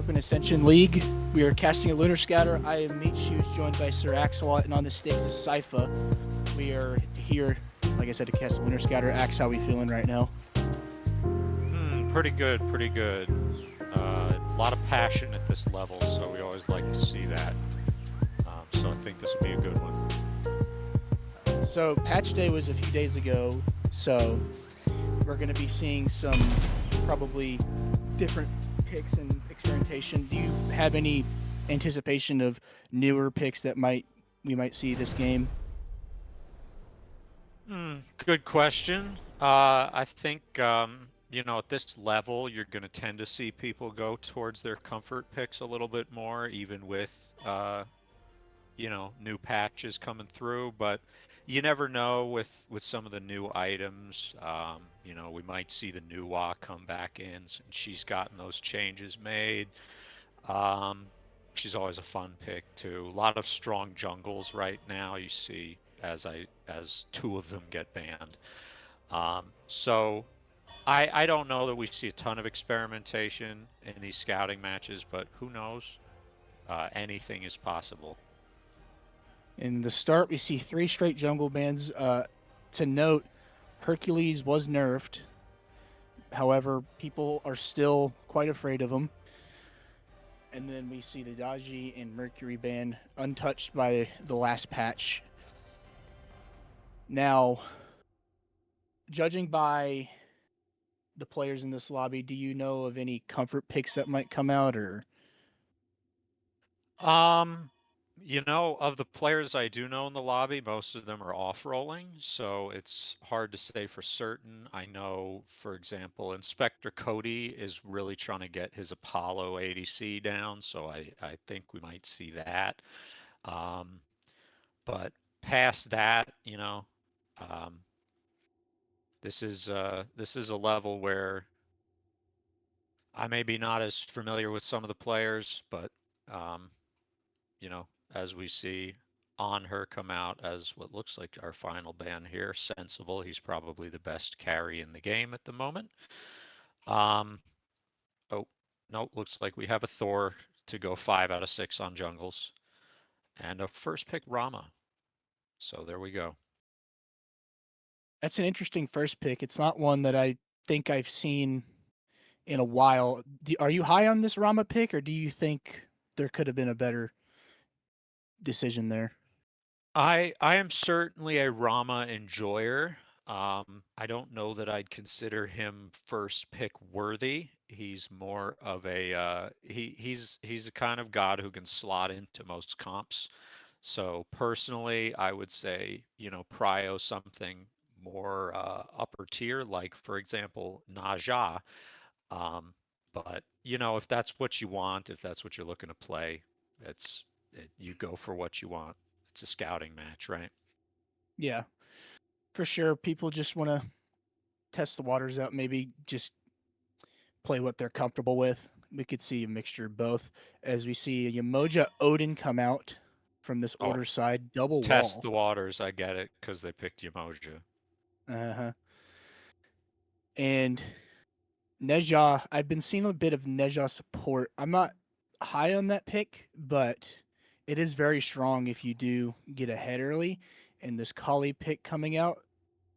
Urban Ascension League. We are casting a Lunar Scouter. I am Meat Shoes, joined by Sir Axelot, and on the stakes is Sypha. We are here, like I said, to cast a Lunar Scouter. Axe, how we feeling right now? Pretty good, pretty good. A lot of passion at this level, so we always like to see that. So I think this will be a good one. So, patch day was a few days ago, so we're going to be seeing some probably different picks and experimentation. Do you have any anticipation of newer picks that we might see this game? Good question. I think, at this level, you're going to tend to see people go towards their comfort picks a little bit more, even with, new patches coming through. But you never know with some of the new items. We might see the new Wa come back in, and she's gotten those changes made. Um, she's always a fun pick too. A lot of strong jungles right now. You see as two of them get banned. So I don't know that we see a ton of experimentation in these scouting matches, but who knows? Anything is possible. In the start, we see three straight jungle bans. To note, Hercules was nerfed. However, people are still quite afraid of him. And then we see the Daji and Mercury ban untouched by the last patch. Now, judging by the players in this lobby, do you know of any comfort picks that might come out, or? Um, of the players I do know in the lobby, most of them are off-rolling, so it's hard to say for certain. I know, for example, Inspector Cody is really trying to get his Apollo ADC down, so I think we might see that. Um, but past that, um, this is a level where I may be not as familiar with some of the players, but um, you know, as we see on her come out as what looks like our final ban here, Sensible. He's probably the best carry in the game at the moment. Um, oh, no, looks like we have a Thor to go 5 out of 6 on jungles. And a first pick Rama. So there we go. That's an interesting first pick. It's not one that I think I've seen in a while. Are you high on this Rama pick, or do you think there could have been a better decision there? I am certainly a Rama enjoyer. I don't know that I'd consider him first pick worthy. He's more of a he's the kind of god who can slot into most comps. So personally, I would say, prio something more upper tier, like for example, Naja. Um, but if that's what you want, if that's what you're looking to play, you go for what you want. It's a scouting match, right? Yeah, for sure. People just want to test the waters out, maybe just play what they're comfortable with. We could see a mixture of both as we see Yamoja Odin come out from this Oh, order side, double test wall. the waters. I get it because they picked Yamoja. Uh-huh. And Neja, I've been seeing a bit of Neja support. I'm not high on that pick, but it is very strong if you do get ahead early. And this Kali pick coming out,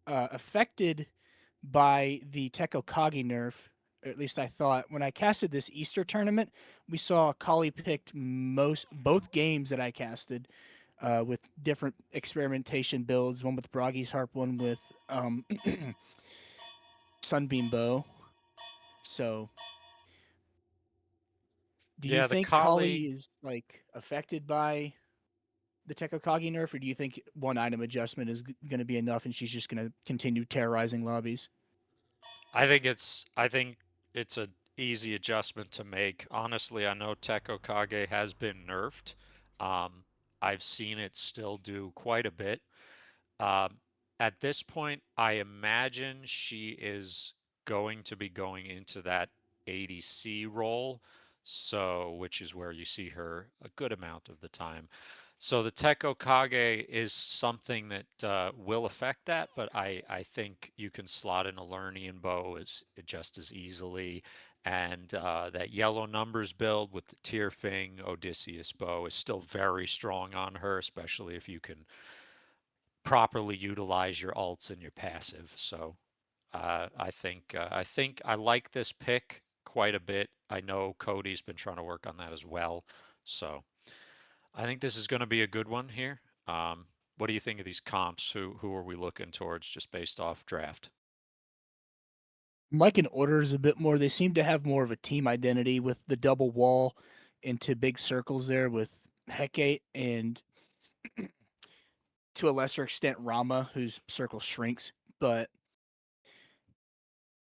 affected by the Tekokage nerf, or at least I thought. When I casted this Easter tournament, we saw Kali picked both games that I casted with different experimentation builds. One with Bragi's Harp, one with Sunbeam Bow. So, do you Yeah, the think Kali Kali. is like affected by the Tekokage nerf, or do you think one item adjustment is going to be enough, and she's just going to continue terrorizing lobbies? I think it's a easy adjustment to make. Honestly, I know Tekko Kage has been nerfed. Um, I've seen it still do quite a bit. Um, at this point, I imagine she is going to be going into that ADC role, so which is where you see her a good amount of the time. So the Tekko Kage is something that will affect that, but I think you can slot in a Lernian bow as just as easily. And that yellow numbers build with the Tyrfing Odysseus bow is still very strong on her, especially if you can properly utilize your ults and your passive. So I think I like this pick quite a bit. I know Cody's been trying to work on that as well. So I think this is going to be a good one here. What do you think of these comps? Who are we looking towards just based off draft? I'm liking orders a bit more. They seem to have more of a team identity with the double wall into big circles there with Hecate and to a lesser extent Rama, whose circle shrinks. But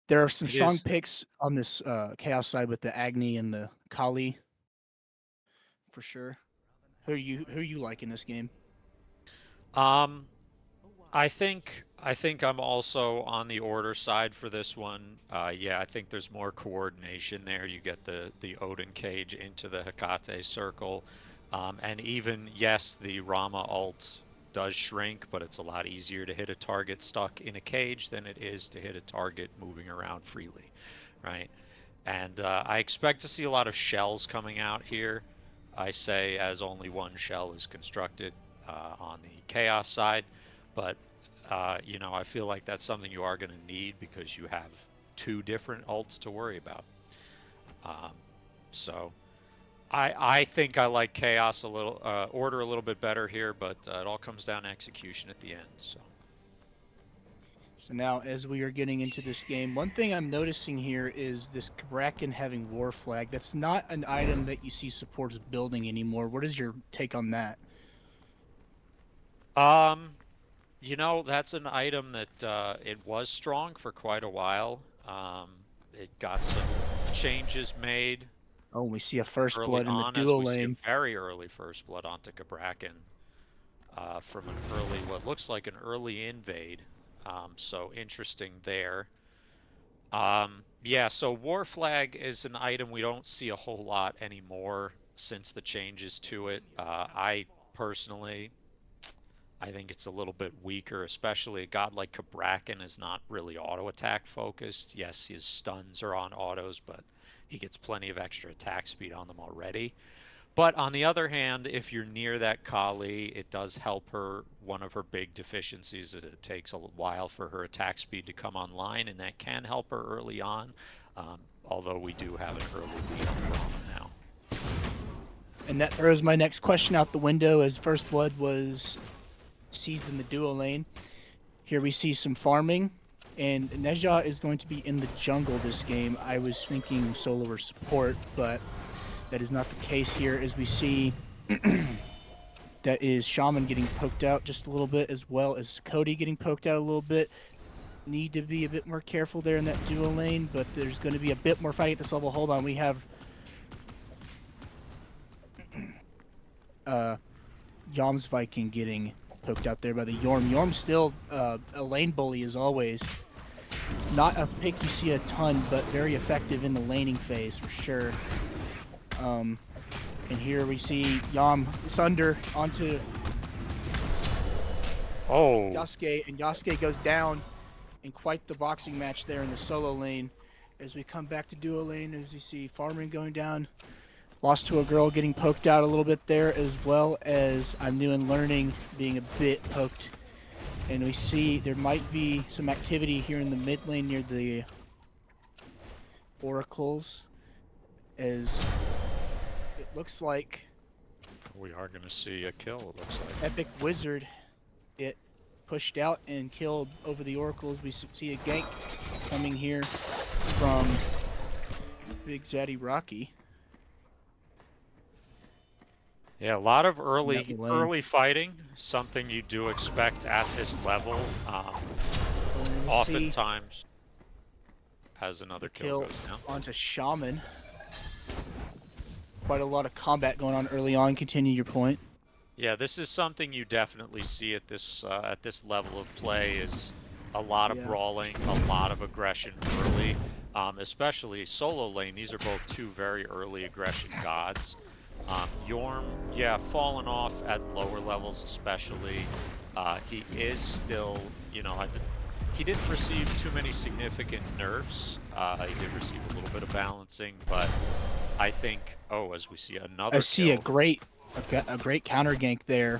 there are some It strong is. picks on this chaos side with the Agni and the Kali for sure. Who you like in this game? Um, I think I'm also on the order side for this one. Yeah, I think there's more coordination there. You get the Odin cage into the Hecate circle, and even yes, the Rama ult does shrink, but it's a lot easier to hit a target stuck in a cage than it is to hit a target moving around freely, right? And I expect to see a lot of shells coming out here. I say as only one shell is constructed on the chaos side, but I feel like that's something you are going to need because you have two different ults to worry about. Um, so I think I like chaos a little, order a little bit better here, but it all comes down to execution at the end. So. So now, as we are getting into this game, one thing I'm noticing here is this Kraken having War Flag. That's not an item that you see supports building anymore. What is your take on that? Um, that's an item that it was strong for quite a while. It got some changes made Oh, we see a first early blood in the on, as duo we see a lane. very early first blood onto Cabrakan from an early, what looks like an early invade. So interesting there. Yeah, so War Flag is an item we don't see a whole lot anymore since the changes to it. I personally I think it's a little bit weaker, especially a god like Cabrakan is not really auto attack focused. Yes, his stuns are on autos, but he gets plenty of extra attack speed on them already. But on the other hand, if you're near that Kali, it does help her. One of her big deficiencies is it takes a while for her attack speed to come online, and that can help her early on. Although we do have an early lead on Rama now. And that throws my next question out the window as first blood was seized in the duo lane. Here we see some farming, and Neja is going to be in the jungle this game. I was thinking solo or support, but that is not the case here as we see that is Shaman getting poked out just a little bit, as well as Cody getting poked out a little bit. Need to be a bit more careful there in that duo lane, but there's going to be a bit more fight at this level. Hold on, we have uh, Yom's Viking getting poked out there by the Yorm. Yorm's still a lane bully as always. Not a pick you see a ton, but very effective in the laning phase for sure. And here we see Yom Sunder onto Oh, Yasuke, and Yasuke goes down in quite the boxing match there in the solo lane. As we come back to duo lane, as you see Farming going down, lost to a girl getting poked out a little bit there, as well as I'm new and learning being a bit poked. And we see there might be some activity here in the mid lane near the oracles, as it looks like we are going to see a kill, it looks like. Epic Wizard it pushed out and killed over the oracles. We see a gank coming here from Big Zaddy Rocky. Yeah, a lot of That lane. early fighting, something you do expect at this level. We'll see Oftentimes, as the another kill kill goes down. onto Shaman. Quite a lot of combat going on early on. Continue your point. Yeah, this is something you definitely see at this level of play is a lot of Yeah. brawling, a lot of aggression early, especially solo lane. These are both two very early aggression gods. Yorm, yeah, fallen off at lower levels especially. He is still, you know, he didn't receive too many significant nerfs. He did receive a little bit of balancing, but I think, oh, as we see I another see kill. a great counter gank there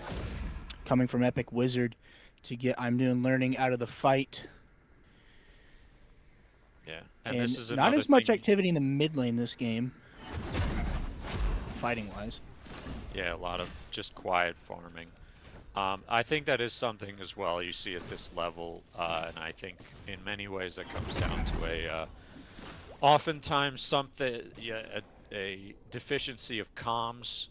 coming from Epic Wizard to get I'm Doing Learning out of the fight. Yeah, and this And is not another as much thing. activity in the mid lane this game, fighting wise. Yeah, a lot of just quiet farming. I think that is something as well you see at this level, and I think in many ways that comes down to oftentimes something, yeah, a deficiency of comms.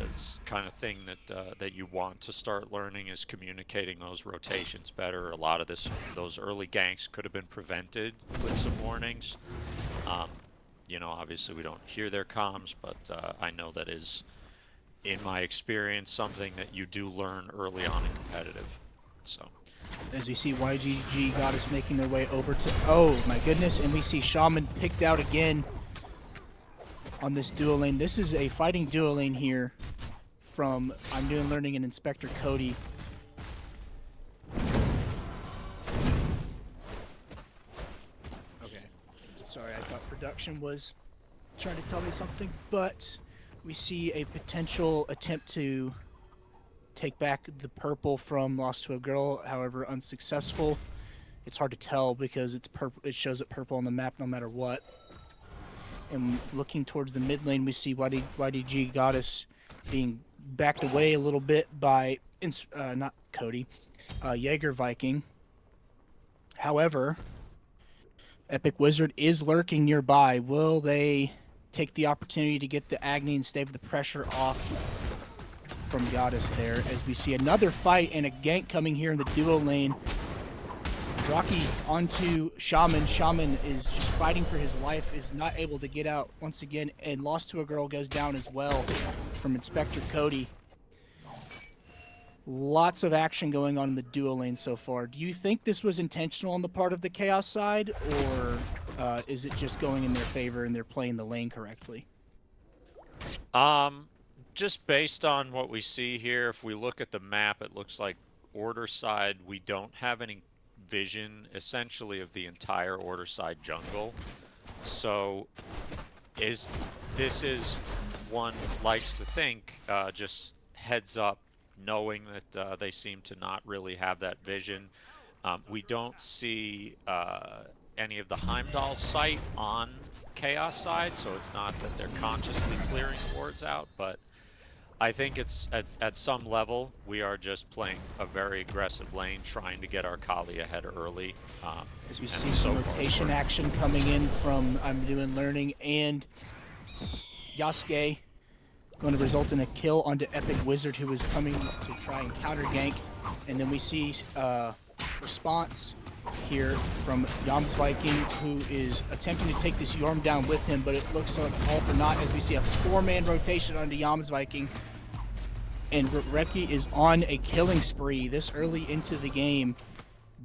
It's kind of thing that you want to start learning is communicating those rotations better. A lot of those early ganks could have been prevented with some warnings. Um, you know, obviously we don't hear their comms, but I know that is, in my experience, something that you do learn early on in competitive. So. As we see YGG Goddess making their way over to, oh my goodness, and we see Shaman picked out again on this duo lane. This is a fighting duo lane here from I'm Doing Learning and Inspector Cody. Okay, sorry, I thought production was trying to tell me something, but we see a potential attempt to take back the purple from Lost to a Girl, however unsuccessful. It's hard to tell because it's purple. It shows it purple on the map no matter what. And looking towards the mid lane, we see YDG Goddess being backed away a little bit by not Cody, Jaeger Viking. However, Epic Wizard is lurking nearby. Will they take the opportunity to get the Agni and stave the pressure off from Goddess there? As we see another fight and a gank coming here in the duo lane. Rocky onto Shaman. Shaman is just fighting for his life, is not able to get out once again, and Lost to a Girl goes down as well from Inspector Cody. Lots of action going on in the duo lane so far. Do you think this was intentional on the part of the Chaos side, or is it just going in their favor and they're playing the lane correctly? Just based on what we see here, if we look at the map, it looks like Order side, we don't have any vision essentially of the entire Order side jungle. So this is, one likes to think, just heads up, knowing that they seem to not really have that vision. We don't see any of the Heimdall sight on Chaos side, so it's not that they're consciously clearing wards out, but I think it's at some level we are just playing a very aggressive lane, trying to get our Kali ahead early. As we see some rotation action coming in from I'm Doing Learning and Yasuke, going to result in a kill onto Epic Wizard, who is coming to try and counter gank. And then we see response here from Yams Viking, who is attempting to take this Yorm down with him, but it looks like all for naught as we see a 4-man rotation onto Yams Viking. And Reki is on a killing spree this early into the game.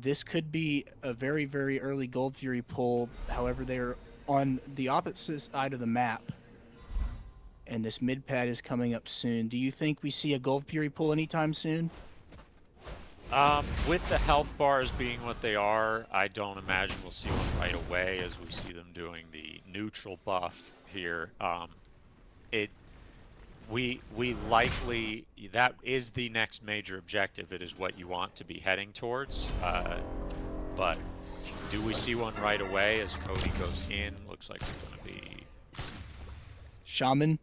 This could be a very, very early Gold Fury pull. However, they're on the opposite side of the map. And this mid pad is coming up soon. Do you think we see a Gold Fury pull anytime soon? With the health bars being what they are, I don't imagine we'll see one right away as we see them doing the neutral buff here. We likely, that is the next major objective. It is what you want to be heading towards. But do we see one right away as Cody goes in? Looks like it's going to be Shaman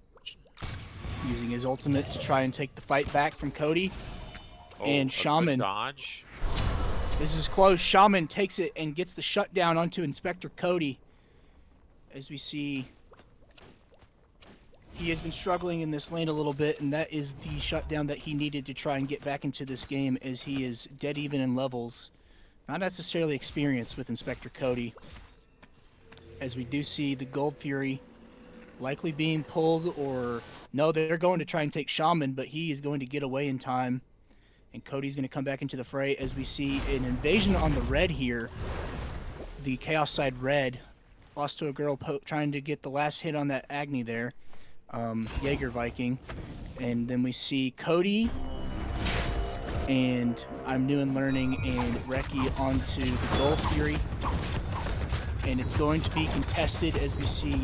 using his ultimate to try and take the fight back from Cody. And Shaman, dodge. This is close. Shaman takes it and gets the shutdown onto Inspector Cody. As we see, he has been struggling in this lane a little bit, and that is the shutdown that he needed to try and get back into this game, as he is dead even in levels. Not necessarily experienced with Inspector Cody. As we do see the Gold Fury likely being pulled, or no, they're going to try and take Shaman, but he is going to get away in time. And Cody's going to come back into the fray as we see an invasion on the red here. The Chaos side red. Lost to a Girl trying to get the last hit on that Agni there. Jaeger Viking. And then we see Cody and I'm New and Learning and Reki onto the Gold Fury. And it's going to be contested as we see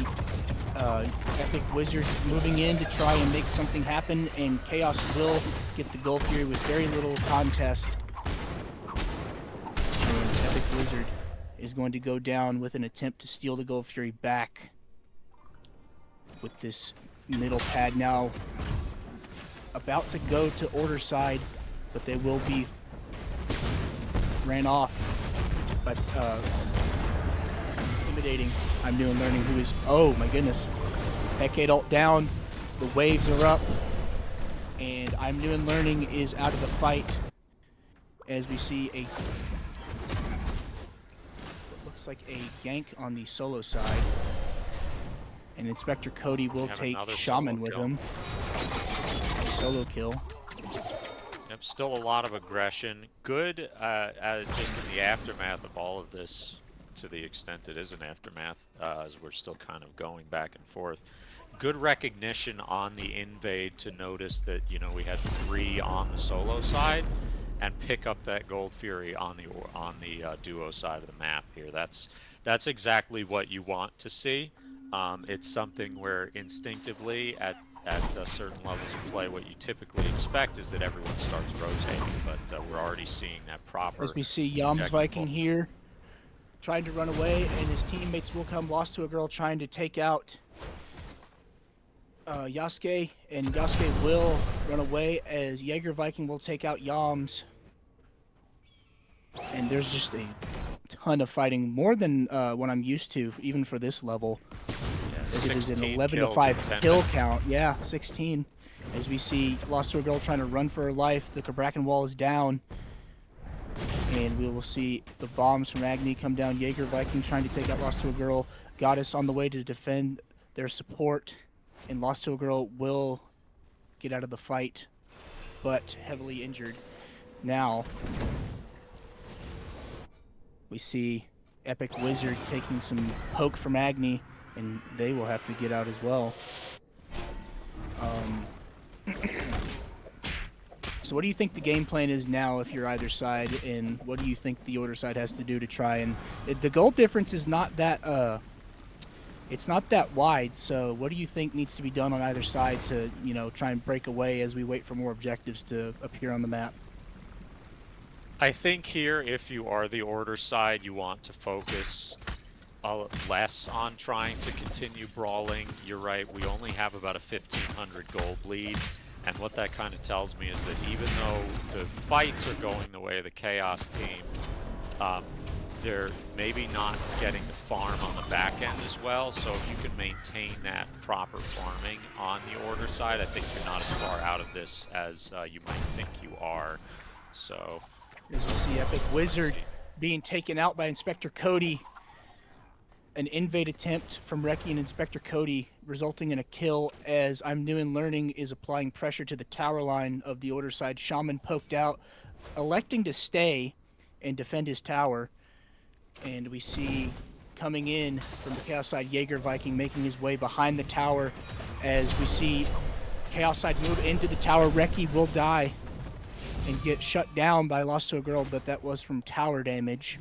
Epic Wizard moving in to try and make something happen, and Chaos will get the Gold Fury with very little contest. And Epic Wizard is going to go down with an attempt to steal the Gold Fury back with this middle pad now about to go to Order side, but they will be ran off by intimidating I'm New and Learning, who is, oh my goodness, Decade Ult down, the waves are up, and I'm New and Learning is out of the fight as we see a what looks like a gank on the solo side, and Inspector Cody will take Shaman with him. Solo kill. Yep, still a lot of aggression. Good, just in the aftermath of all of this, to the extent it is an aftermath, as we're still kind of going back and forth. Good recognition on the invade to notice that, you know, we had 3 on the solo side, and pick up that Gold Fury on the duo side of the map here. That's exactly what you want to see. It's something where instinctively at certain levels of play, what you typically expect is that everyone starts rotating, but we're already seeing that proper. As we see Yams Viking here trying to run away, and his teammates will come, lost to a girl trying to take out Yasuke, and Yasuke will run away as Jaeger Viking will take out Yams. And there's just a ton of fighting, more than what I'm used to, even for this level. As it is an 11 to 5 kill count. Yeah, 16. As we see Lost to a Girl trying to run for her life, the Kabrakan wall is down. And we will see the bombs from Agni come down. Jaeger Viking trying to take out Lost to a Girl. Goddess on the way to defend their support. And Lost to a Girl will get out of the fight, but heavily injured. Now, we see Epic Wizard taking some poke from Agni, and they will have to get out as well. So what do you think the game plan is now if you're either side, and what do you think the Order side has to do to try and... The goal difference is not that, it's not that wide, so what do you think needs to be done on either side to, you know, try and break away as we wait for more objectives to appear on the map? I think here, if you are the Order side, you want to focus less on trying to continue brawling. You're right, we only have about a 1,500 gold lead, and what that kind of tells me is that even though the fights are going the way of the Chaos team, they're maybe not getting the farm on the back end as well, so if you can maintain that proper farming on the Order side, I think you're not as far out of this as you might think you are. So, as we see Epic Wizard being taken out by Inspector Cody, an invade attempt from Reki and Inspector Cody, resulting in a kill as I'm New and Learning is applying pressure to the tower line of the Order side. Shaman poked out, electing to stay and defend his tower. And we see coming in from the Chaos side, Jaeger Viking making his way behind the tower as we see Chaos side move into the tower. Reki will die and get shut down by Lost to a Girl, but that was from tower damage.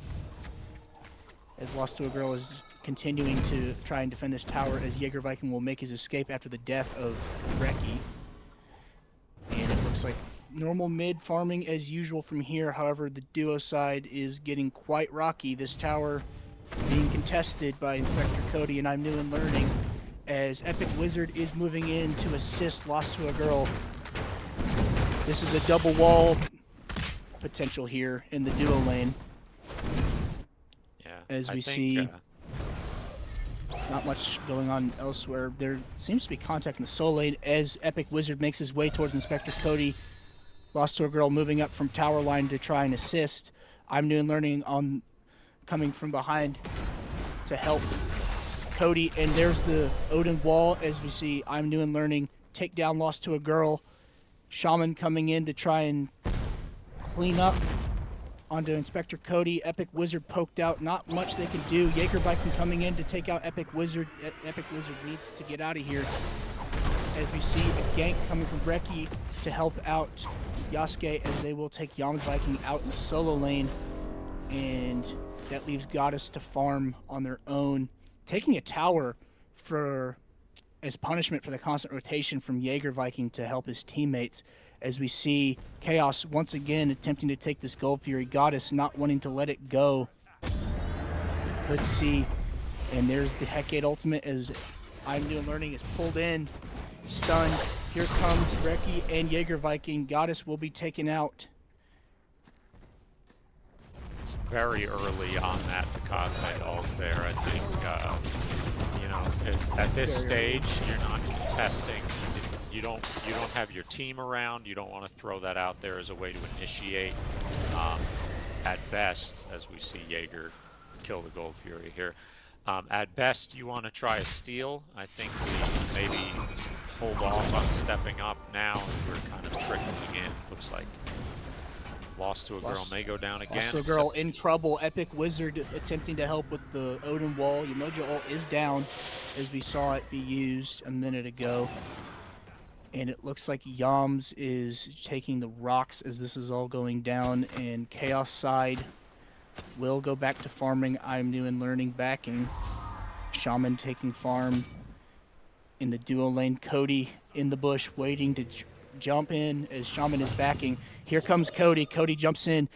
As Lost to a Girl is continuing to try and defend this tower, as Jaeger Viking will make his escape after the death of Reki. And it looks like normal mid farming as usual from here. However, the duo side is getting quite rocky. This tower being contested by Inspector Cody and I'm New and Learning, as Epic Wizard is moving in to assist Lost to a Girl. This is a double wall potential here in the duo lane. Yeah, as we see not much going on elsewhere. There seems to be contact in the soul lane as Epic Wizard makes his way towards Inspector Cody. Lost to a Girl moving up from tower line to try and assist. I'm New and Learning on coming from behind to help Cody, and there's the Odin wall as we see I'm New and Learning take down Lost to a Girl. Shaman coming in to try and clean up onto Inspector Cody. Epic Wizard poked out, not much they can do. Jaeger Viking coming in to take out Epic Wizard. Epic Wizard needs to get out of here. as we see a gank coming from Reki to help out Yasuke, as they will take Yam's Viking out in the solo lane, and that leaves Goddess to farm on their own, taking a tower for as punishment for the constant rotation from Jaeger Viking to help his teammates, as we see Chaos once again attempting to take this Gold Fury. Goddess not wanting to let it go. Could see, and there's the Hecate ultimate as I'm New Learning is pulled in, stunned. Here comes Reki and Jaeger Viking. Goddess will be taken out. It's very early on that Hecate ult there. I think, you know, at this stage, you're not contesting. You don't have your team around. You don't want to throw that out there as a way to initiate. At best, as we see Jaeger kill the Gold Fury here, at best you want to try a steal. I think we maybe hold off on stepping up now. We're kind of trickling in. Looks like Lost to a Girl may go down again. Lost to a Girl in trouble. Epic Wizard attempting to help with the Odin Wall. Yamoja ult is down, as we saw it be used a minute ago. And it looks like Yams is taking the rocks as this is all going down, and Chaos side will go back to farming. I'm New and Learning backing. Shaman taking farm in the duo lane. Cody in the bush waiting to jump in as Shaman is backing. Here comes Cody. Cody jumps in,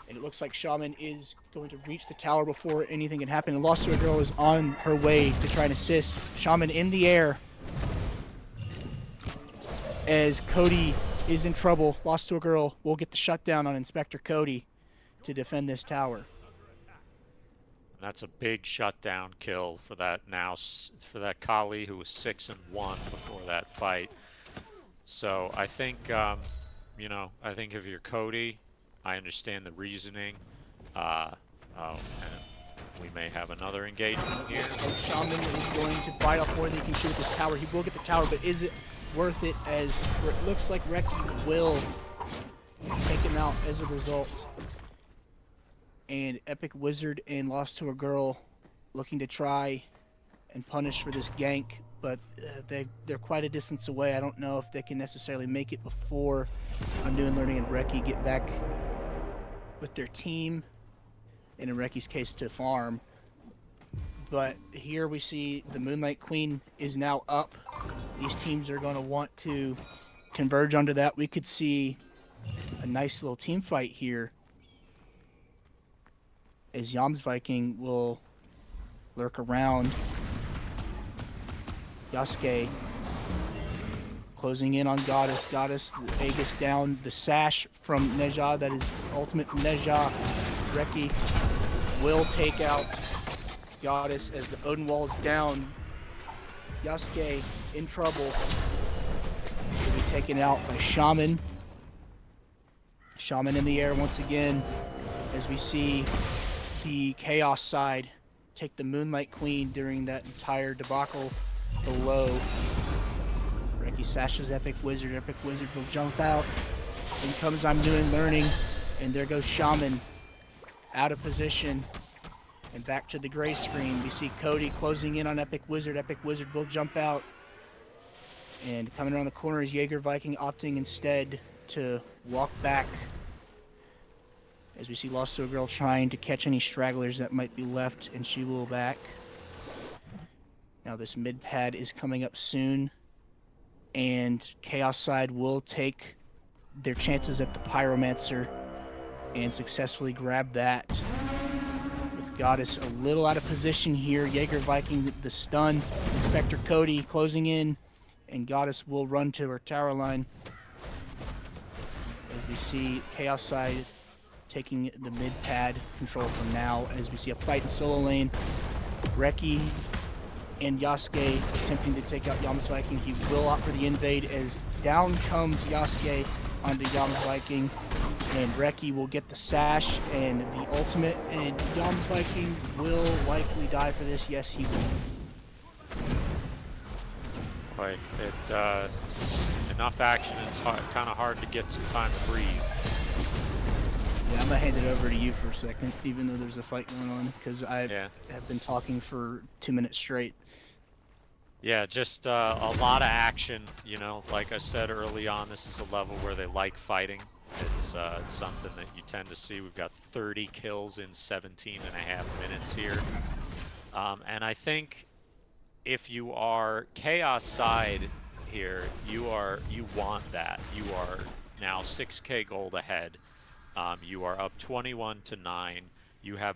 and it looks like Shaman is going to reach the tower before anything can happen. And Lost to a Girl is on her way to try and assist. Shaman in the air as Cody is in trouble. Lost to a Girl will get the shutdown on Inspector Cody to defend this tower. That's a big shutdown kill for that Kali, who was 6-1 before that fight. So I think, you know, I think if you're Cody, I understand the reasoning. And we may have another engagement here. So Shaman is going to bite off more than he can shoot with this tower. He will get the tower, but is it worth it, as it looks like Reki will take him out as a result? And Epic Wizard and Lost to a Girl looking to try and punish for this gank, but they're quite a distance away. I don't know if they can necessarily make it before New and Learning and Reki get back with their team, and in Reki's case to farm. But here we see the Moonlight Queen is now up. These teams are going to want to converge onto that. We could see a nice little team fight here, as Yams Viking will lurk around. Yasuke closing in on Goddess. Goddess, the Aegis down. The sash from Neja, that is ultimate from Neja. Reki will take out Goddess as the Odin Wall is down. Yasuke in trouble. Will be taken out by Shaman. Shaman in the air once again, as we see the Chaos side take the Moonlight Queen during that entire debacle below. Reki sashes Epic Wizard. Epic Wizard will jump out. In comes I'm New and Learning, and there goes Shaman out of position. And back to the gray screen, we see Cody closing in on Epic Wizard. Epic Wizard will jump out. And coming around the corner is Jaeger Viking, opting instead to walk back, as we see Lost to a Girl trying to catch any stragglers that might be left, and she will back. Now this mid pad is coming up soon, and Chaos side will take their chances at the Pyromancer and successfully grab that. With Goddess a little out of position here, Jaeger Viking the stun, Inspector Cody closing in, and Goddess will run to her tower line. As we see Chaos side taking the mid pad control for now, as we see a fight in solo lane. Reki and Yasuke attempting to take out Yama's Viking. He will opt for the invade, as down comes Yasuke onto Yama's Viking, and Reki will get the sash and the ultimate, and Yama's Viking will likely die for this. Yes, he will. Quite. Enough action, it's kind of hard to get some time to breathe. Yeah, I'm gonna hand it over to you for a second, even though there's a fight going on, because I have been talking for 2 minutes straight. Yeah, just a lot of action. You know, like I said early on, this is a level where they like fighting. It's something that you tend to see. We've got 30 kills in 17 and a half minutes here. And I think if you are Chaos side here, you want that. You are now 6K gold ahead. You are up 21 to 9. You have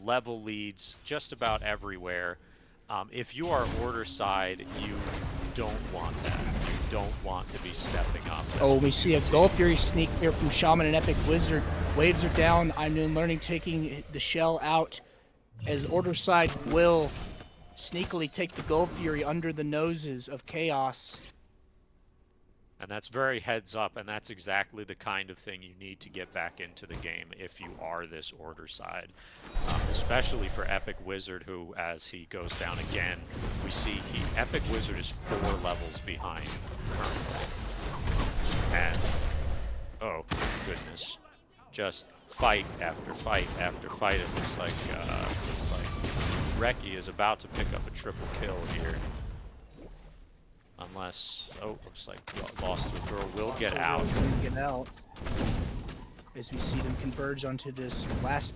level leads just about everywhere. If you are order side, you don't want that. You don't want to be stepping up as Oh, a we see a 2 Gold team. Fury sneak here from Shaman and Epic Wizard. Waves are down. I'm Noon Learning taking the shell out as Order side will sneakily take the Gold Fury under the noses of Chaos. And that's very heads up, and that's exactly the kind of thing you need to get back into the game if you are this order side. Especially for Epic Wizard, who, as he goes down again, we see Epic Wizard is 4 levels behind currently. And, oh, goodness. Just fight after fight after fight. It looks like Reki is about to pick up a triple kill here. Unless, oh, looks like Lost to a Girl will get out. Get out. As we see them converge onto this last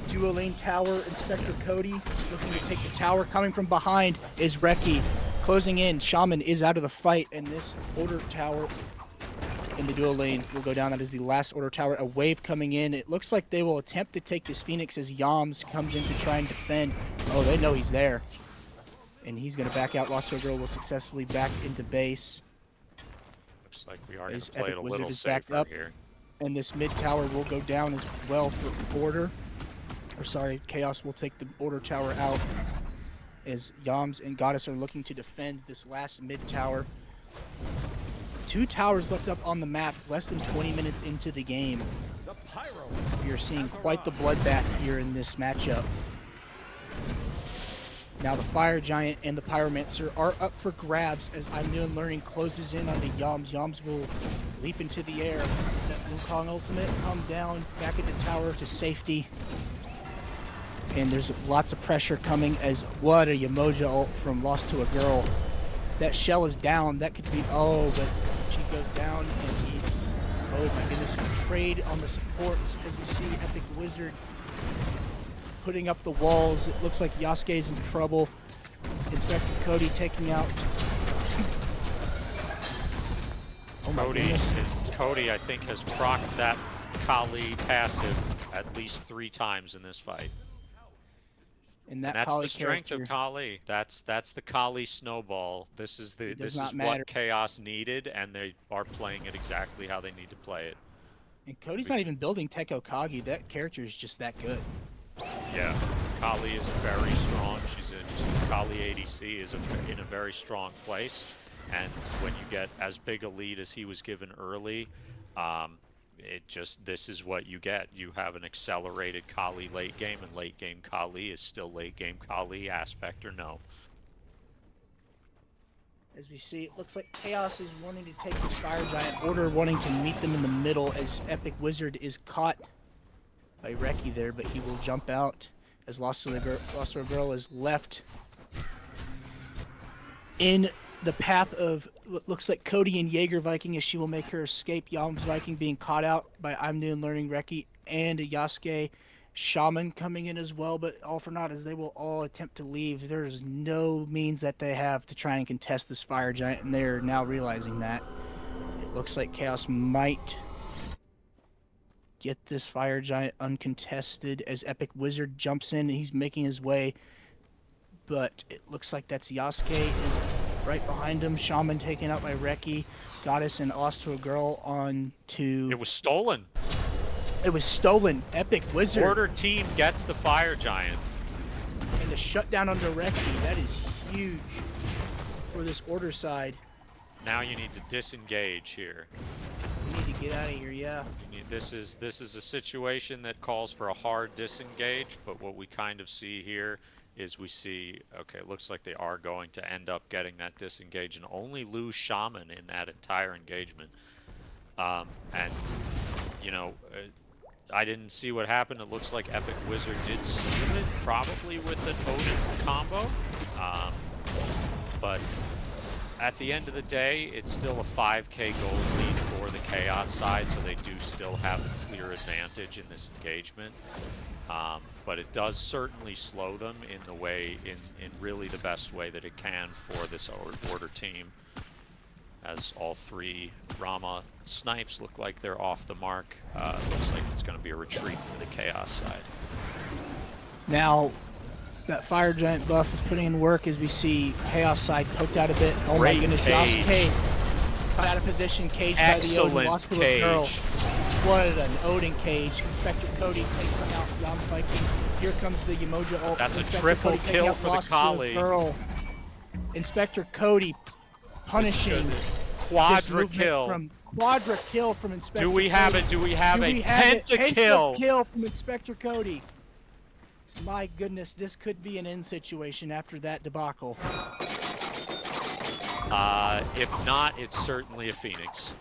duo lane tower. Inspector Cody looking to take the tower. Coming from behind is Reki. Closing in. Shaman is out of the fight, and this order tower in the duo lane will go down. That is the last order tower. A wave coming in. It looks like they will attempt to take this Phoenix as Yams comes in to try and defend. Oh, they know he's there. And he's going to back out. Lost to a Girl will successfully back into base. Looks like we are going As to play Epic it a Wizard little is backed safer up. here. And this mid tower will go down as well for Order. Or sorry, Chaos will take the Order tower out as Yams and Goddess are looking to defend this last mid tower. 2 towers left up on the map, less than 20 minutes into the game. We are seeing quite the bloodbath here in this matchup. Now the Fire Giant and the Pyromancer are up for grabs as I'm New and Learning closes in on the Yams. Yams will leap into the air. That Wukong ultimate come down, back into tower to safety. And there's lots of pressure coming as what a Yamoja ult from Lost to a Girl. That shell is down. That could be, oh, but she goes down and he, oh my goodness, trade on the supports as we see Epic Wizard putting up the walls. It looks like Yasuke's in trouble. Inspector Cody taking out. Oh my goodness. Cody, I think, has procced that Kali passive at least 3 times in this fight. And that that's Kali the strength character, of Kali. That's the Kali snowball. This is matter. what Chaos needed, and they are playing it exactly how they need to play it. And Cody's not even building Tekko Kagi. That character is just that good. Yeah, Kali is very strong. Kali ADC is in a very strong place, and when you get as big a lead as he was given early, this is what you get. You have an accelerated Kali late game, and late game Kali is still late game Kali, aspect or no. As we see, it looks like Chaos is wanting to take this Fire Giant. Order wanting to meet them in the middle as Epic Wizard is caught by Reki there, but he will jump out as Lost to a Girl is left in the path of what looks like Cody and Jaeger Viking as she will make her escape. Yams Viking being caught out by I'm New and Learning Reki and a Yasuke. Shaman coming in as well, but all for naught as they will all attempt to leave. There's no means that they have to try and contest this Fire Giant, and they're now realizing that. It looks like Chaos might get this Fire Giant uncontested as Epic Wizard jumps in. He's making his way, but it looks like that's Yasuke is right behind him. Shaman taken out by Reki. Goddess and Lost to a Girl on to... It was stolen. It was stolen. Epic Wizard. Order team gets the Fire Giant. And the shutdown under Reki, that is huge for this Order side. Now you need to disengage here. We need to get out of here, yeah. This is a situation that calls for a hard disengage, but what we kind of see here is we see, okay, it looks like they are going to end up getting that disengage and only lose Shaman in that entire engagement. And, you know, I didn't see what happened. It looks like Epic Wizard did seal it, probably with an Odin combo. But at the end of the day, it's still a 5k gold lead for the Chaos side, so they do still have a clear advantage in this engagement. But it does certainly slow them in the way, in really the best way that it can for this order team. As all 3 Rama snipes look like they're off the mark, looks like it's going to be a retreat for the Chaos side. Now, that Fire Giant buff is putting in work as we see Chaos side poked out a bit. Oh Great my goodness, cage. Yasuke got out of position, caged by the Odin, lost to a girl. What an Odin cage. Inspector Cody taking out Yam's Viking. Here comes the Yemoja ult. That's Inspector a triple Cody kill for the Kali. Inspector Cody punishing Quadra kill. Quadra kill from Inspector Do we have Cody. it? Do we have a pentakill? Kill from Inspector Cody. My goodness, this could be an end situation after that debacle. If not, it's certainly a Phoenix.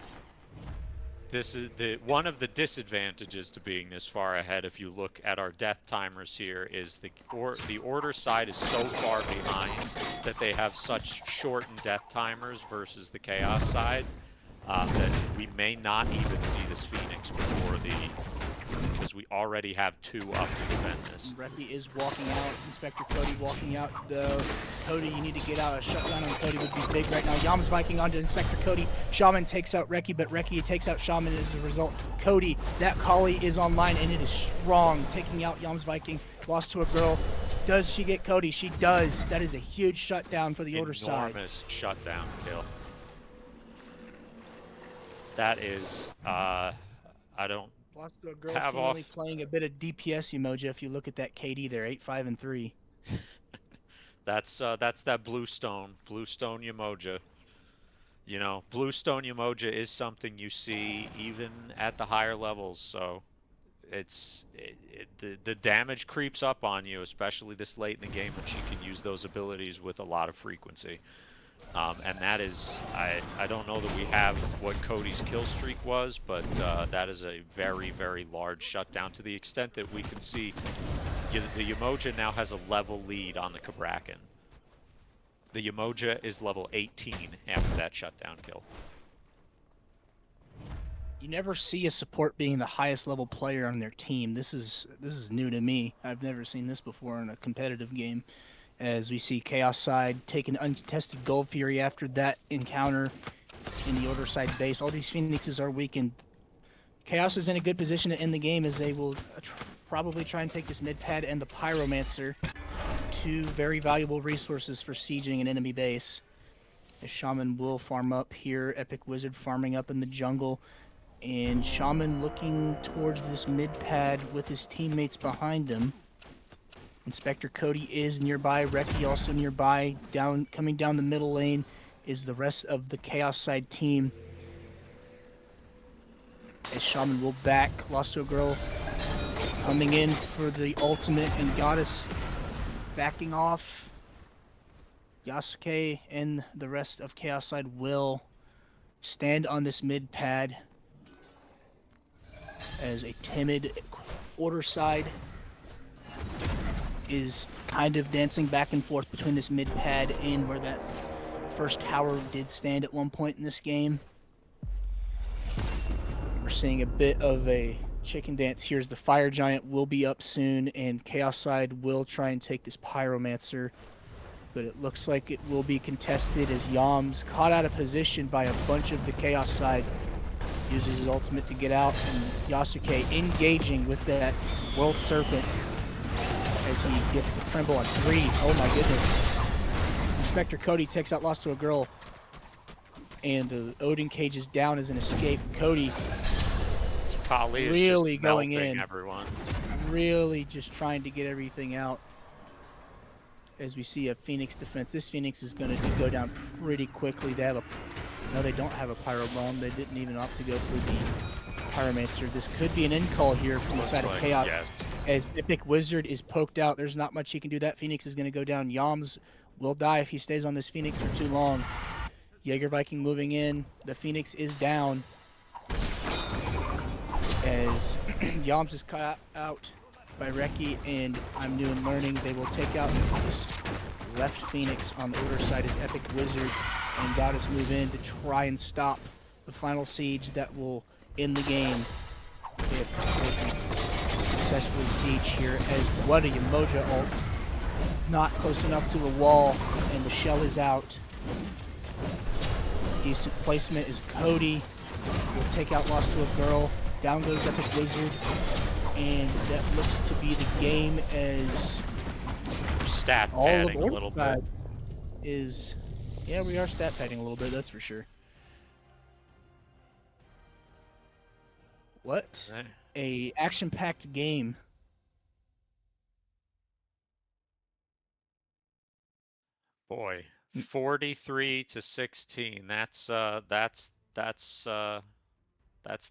This is one of the disadvantages to being this far ahead. If you look at our death timers here, is the order side is so far behind that they have such shortened death timers versus the Chaos side that we may not even see this Phoenix before because we already have 2 up to defend this. Reki is walking out. Inspector Cody walking out. Cody, you need to get out. A shutdown on Cody would be big right now. Yam's Viking onto Inspector Cody. Shaman takes out Reki, but Reki takes out Shaman as a result. Cody, that Kali is online and it is strong, taking out Yam's Viking. Lost to a girl. Does she get Cody? She does. That is a huge shutdown for the order side. Enormous shutdown kill. That is, I don't. Lost to a girl seemingly playing a bit of DPS Yemoja. If you look at that KD there, 8, 5, and 3. That's that Bluestone Yemoja. You know, Bluestone Yemoja is something you see even at the higher levels. So the damage creeps up on you, especially this late in the game when she can use those abilities with a lot of frequency. And that is, I don't know that we have what Cody's kill streak was, but that is a very, very large shutdown to the extent that we can see the Yemoja now has a level lead on the Kabrakan. The Yemoja is level 18 after that shutdown kill. You never see a support being the highest level player on their team. This is new to me. I've never seen this before in a competitive game. As we see Chaos side take an uncontested Gold Fury after that encounter in the order side base. All these Phoenixes are weakened. Chaos is in a good position to end the game as they will probably try and take this mid pad and the Pyromancer. 2 very valuable resources for sieging an enemy base. The Shaman will farm up here. Epic Wizard farming up in the jungle. And Shaman looking towards this mid pad with his teammates behind him. Inspector Cody is nearby. Reki also nearby. Coming down the middle lane is the rest of the Chaos side team. As Shaman will back. Lost to a girl. Coming in for the ultimate, and Goddess backing off. Yasuke and the rest of Chaos side will stand on this mid pad as a timid order side is kind of dancing back and forth between this mid pad and where that first tower did stand at one point in this game. We're seeing a bit of a chicken dance here as the Fire Giant will be up soon and Chaos side will try and take this Pyromancer, but it looks like it will be contested as Yams, caught out of position by a bunch of the Chaos side, uses his ultimate to get out, and Yasuke engaging with that World Serpent as he gets the Tremble on 3. Oh my goodness. Inspector Cody takes out Lost to a Girl, and the Odin cage is down as an escape. Cody Kali is really just going in, everyone. really just trying to get everything out. As we see a Phoenix defense, this Phoenix is going to go down pretty quickly. They have no, they don't have a Pyro Bomb. They didn't even opt to go for the Pyromancer. This could be an end call here from the side of Chaos. Yes. As Epic Wizard is poked out, there's not much he can do. That Phoenix is going to go down. Yams will die if he stays on this Phoenix for too long. Jaeger Viking moving in. The Phoenix is down. As Yams is cut out by Reki, and I'm new and learning. They will take out this left Phoenix. On the Order side is Epic Wizard, and Goddess move in to try and stop the final siege that will end the game if they successfully siege here. As what a Yamoja ult, not close enough to the wall, and the shell is out. Decent placement is Cody. Will take out Lost to a Girl. Down goes Epic Wizard. And that looks to be the game as Stat all of padding a little bit. is... Yeah, we are stat padding a little bit, that's for sure. What? Right. A action-packed game. Boy, 43 to 16. That's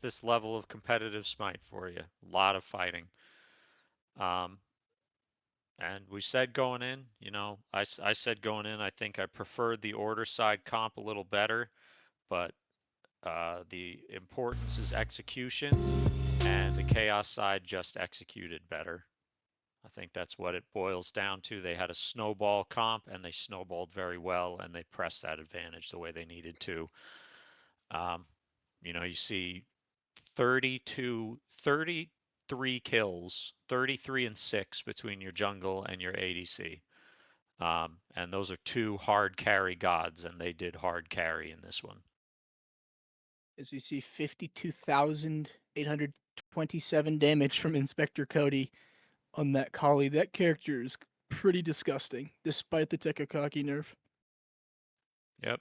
this level of competitive Smite for you. A lot of fighting. And we said going in, I said going in, I think I preferred the Order side comp a little better, but the importance is execution, and the Chaos side just executed better. I think that's what it boils down to. They had a snowball comp, and they snowballed very well, and they pressed that advantage the way they needed to. You see 33 kills, 33 and 6 between your jungle and your ADC. And those are two hard carry gods, and they did hard carry in this one. As you see, 52,827 damage from Inspector Cody on that Kali. That character is pretty disgusting, despite the Tekakaki nerf. Yep.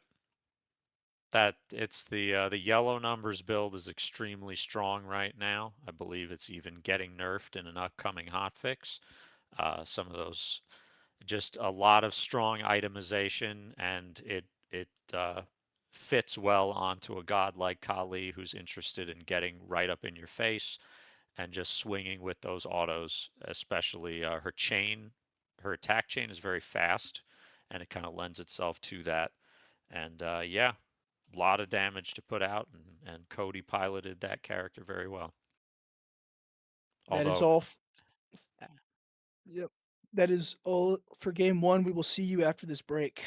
That it's the yellow numbers build is extremely strong right now. I believe it's even getting nerfed in an upcoming hotfix. Some of those, just a lot of strong itemization, and it fits well onto a god like Kali who's interested in getting right up in your face and just swinging with those autos, especially her chain. Her attack chain is very fast, and it kind of lends itself to that. And yeah, a lot of damage to put out, and Cody piloted that character very well. That is Although, all. Yep. That is all for game one. We will see you after this break.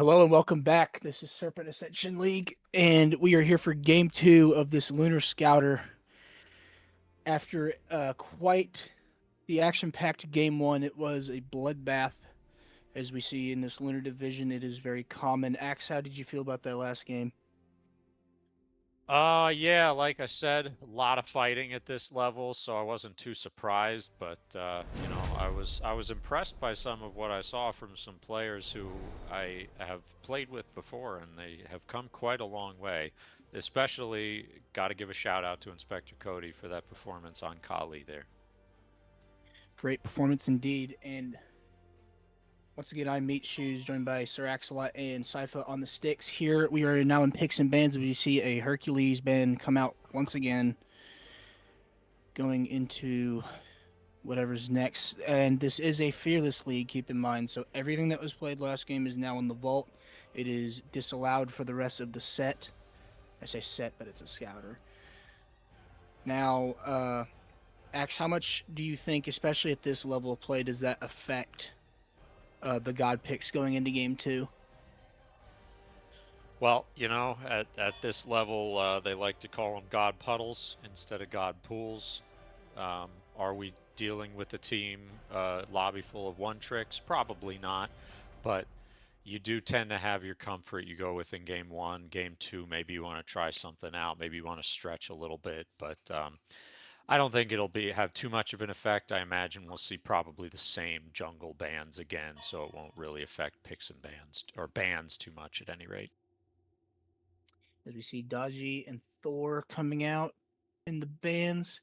Hello and welcome back. This is Serpent Ascension League, and we are here for game two of this Lunar Scouter. After quite the action packed game one, it was a bloodbath. As we see in this Lunar division, it is very common. Axe, how did you feel about that last game? Yeah, like I said, a lot of fighting at this level, so I wasn't too surprised, but I was impressed by some of what I saw from some players who I have played with before, and they have come quite a long way. Especially got to give a shout out to Inspector Cody for that performance on Kali there. Great performance indeed. And once again, I'm Meat Shoes, joined by Sir Axelot and Sypha on the sticks. Here we are now in picks and bans. We see a Hercules band come out once again, going into whatever's next. And this is a fearless league, keep in mind. So everything that was played last game is now in the vault. It is disallowed for the rest of the set. I say set, but it's a scouter. Now, Axe, how much do you think, especially at this level of play, does that affect the god picks going into game two? Well, at this level, they like to call them God puddles instead of God pools. Are we dealing with a team lobby full of one tricks? Probably not, but you do tend to have your comfort. You go with in game one, game two. Maybe you want to try something out. Maybe you want to stretch a little bit, but I don't think it'll be have too much of an effect. I imagine we'll see probably the same jungle bans again, so it won't really affect picks and bans or bans too much at any rate. As we see Daji and Thor coming out in the bands.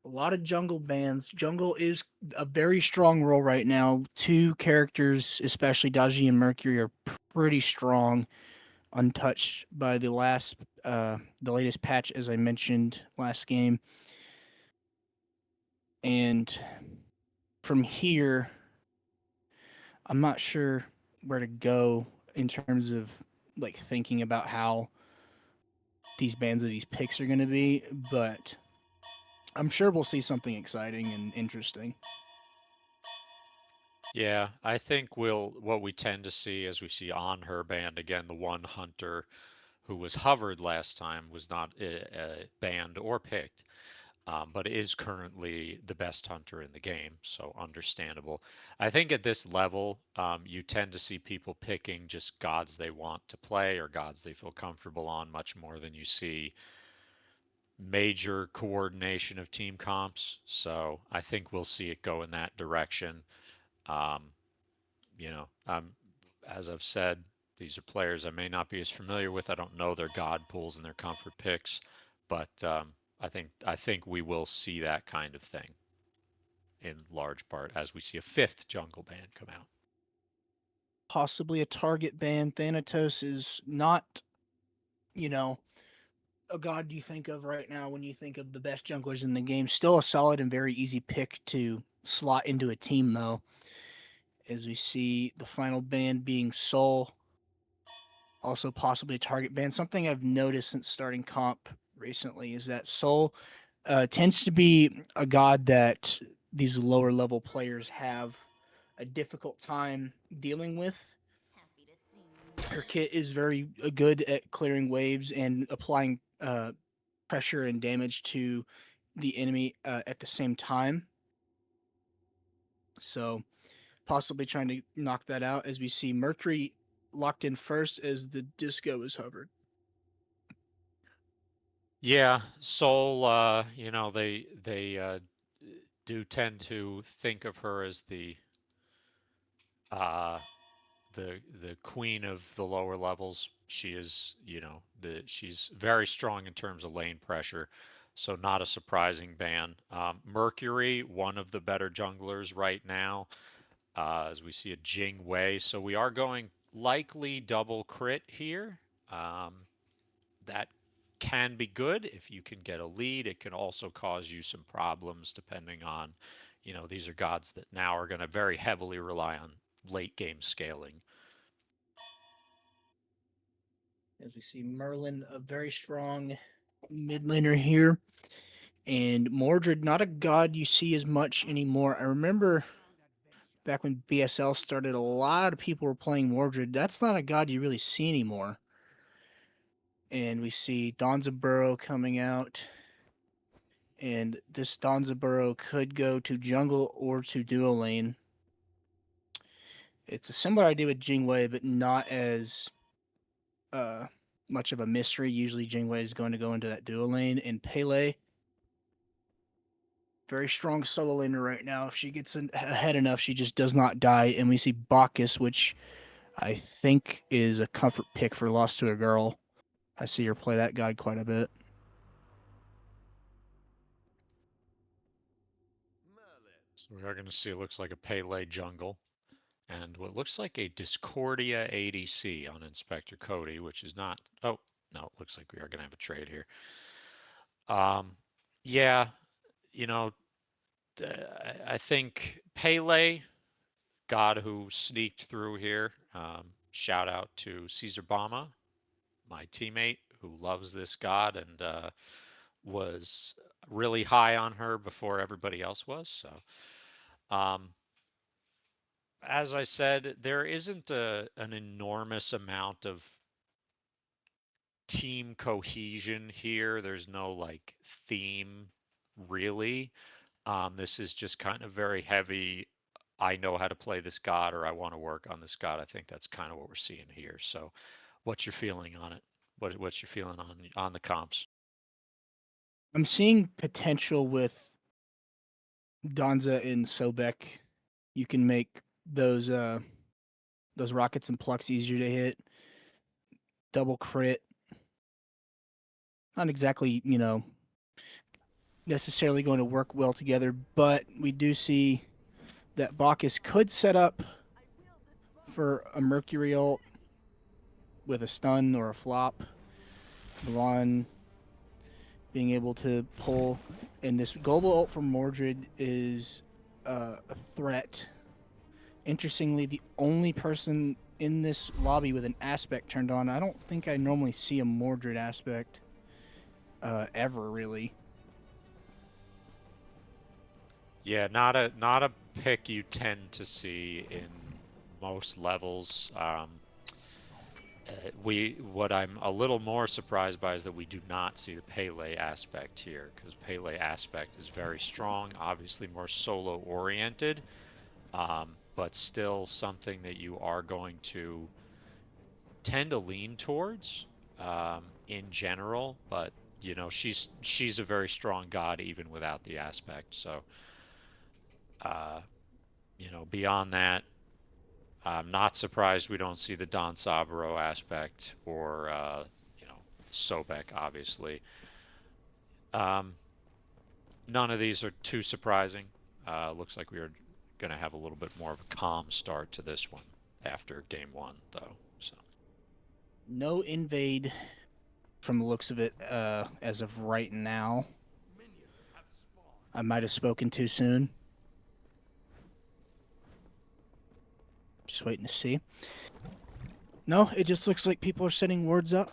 A lot of jungle bands. Jungle is a very strong role right now. Two characters, especially Daji and Mercury, are pretty strong, untouched by the latest patch, as I mentioned last game. And from here, I'm not sure where to go in terms of like thinking about how these bands of these picks are going to be, but I'm sure we'll see something exciting and interesting. Yeah, I think what we tend to see as we see on her band again, the one hunter who was hovered last time was not banned or picked, but is currently the best hunter in the game, so understandable. I think at this level, you tend to see people picking just gods they want to play or gods they feel comfortable on much more than you see major coordination of team comps. So I think we'll see it go in that direction. Um, you know, um, as I've said, these are players I may not be as familiar with. I don't know their god pools and their comfort picks, but I think we will see that kind of thing in large part as we see a fifth jungle band come out. Possibly a target ban. Thanatos is not, you know, a god you think of right now when you think of the best junglers in the game. Still a solid and very easy pick to slot into a team, though. As we see the final ban being Soul, also possibly a target ban. Something I've noticed since starting comp recently is that Soul tends to be a god that these lower level players have a difficult time dealing with. Her kit is very good at clearing waves and applying pressure and damage to the enemy at the same time. So possibly trying to knock that out as we see Mercury locked in first as the disco is hovered. Yeah, Soul, they do tend to think of her as uh, the queen of the lower levels. She is, she's very strong in terms of lane pressure, so not a surprising ban. Mercury, one of the better junglers right now, as we see a Jing Wei. So we are going likely double crit here. Um, that can be good if you can get a lead. It can also cause you some problems depending on, these are gods that now are going to very heavily rely on late game scaling. As we see Merlin, a very strong mid laner here, and Mordred, not a god you see as much anymore. I remember back when BSL started, a lot of people were playing Mordred. That's not a god you really see anymore. And we see Donzaburo coming out. And this Donzaburo could go to jungle or to duo lane. It's a similar idea with Jingwei, but not as uh, much of a mystery. Usually Jingwei is going to go into that duo lane. And Pele, very strong solo laner right now. If she gets ahead enough, she just does not die. And we see Bacchus, which I think is a comfort pick for Lost to a Girl. I see her play that god quite a bit. So we are going to see, it looks like a Pele jungle. And what looks like a Discordia ADC on Inspector Cody, which is not. Oh, no, it looks like we are going to have a trade here. Yeah, you know, I think Pele, god who sneaked through here. Shout out to Caesar Bama, my teammate, who loves this god and was really high on her before everybody else was. So, as I said, there isn't an enormous amount of team cohesion here. There's no like theme really. This is just kind of very heavy. I know how to play this god, or I want to work on this god. I think that's kind of what we're seeing here. So, what's your feeling on it? What's your feeling on the comps? I'm seeing potential with Donza and Sobek. You can make those rockets and plucks easier to hit. Double crit. Not exactly, necessarily going to work well together, but we do see that Bacchus could set up for a Mercury ult with a stun or a flop. Milan being able to pull, and this global ult from Mordred is a threat. Interestingly, the only person in this lobby with an aspect turned on. I don't think I normally see a Mordred aspect ever, really. Yeah, not a pick you tend to see in most levels. What I'm a little more surprised by is that we do not see the Pele aspect here, because Pele aspect is very strong, obviously more solo oriented, but still something that you are going to tend to lean towards in general. But she's a very strong god even without the aspect. So uh, beyond that, I'm not surprised we don't see the Don Saburo aspect or Sobek, obviously. Um, None of these are too surprising. Looks like we are going to have a little bit more of a calm start to this one after game one, though. So No invade from the looks of it as of right now. I might have spoken too soon. Just waiting to see. No, it just looks like people are sending words up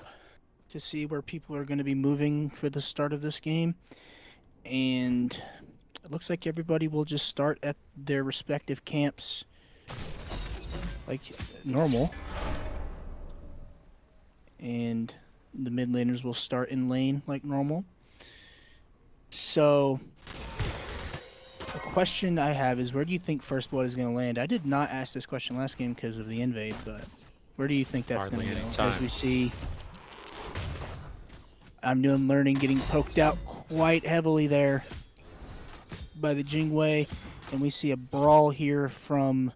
to see where people are going to be moving for the start of this game. And it looks like everybody will just start at their respective camps like normal. And the mid laners will start in lane like normal. So the question I have is, where do you think First Blood is going to land? I did not ask this question last game because of the invade, but where do you think that's going to go? As we see, I'm doing learning getting poked out quite heavily there by the Jingwei, and we see a brawl here from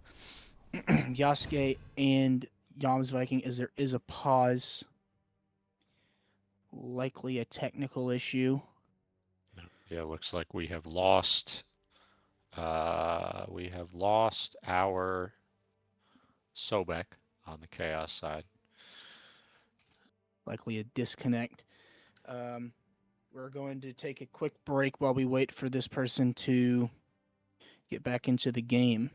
Yasuke and Yam's Viking as there is a pause. Likely a technical issue. yeah, looks like we have lost. We have lost our Sobek on the Chaos side. Likely a disconnect. We're going to take a quick break while we wait for this person to get back into the game.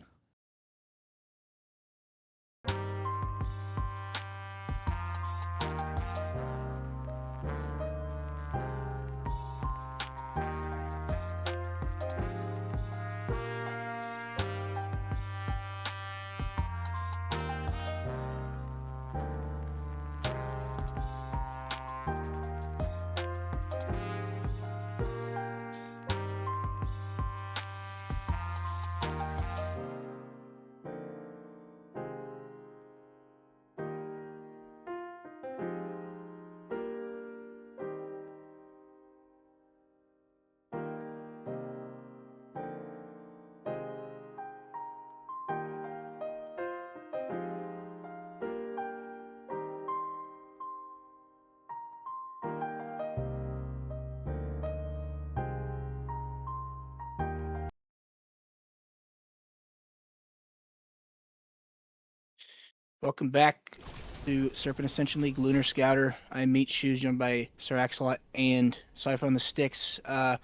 Welcome back to Serpent Ascension League Lunar Scouter. I'm Meat Shoes, joined by Sir Axolot and Cypher on the sticks. A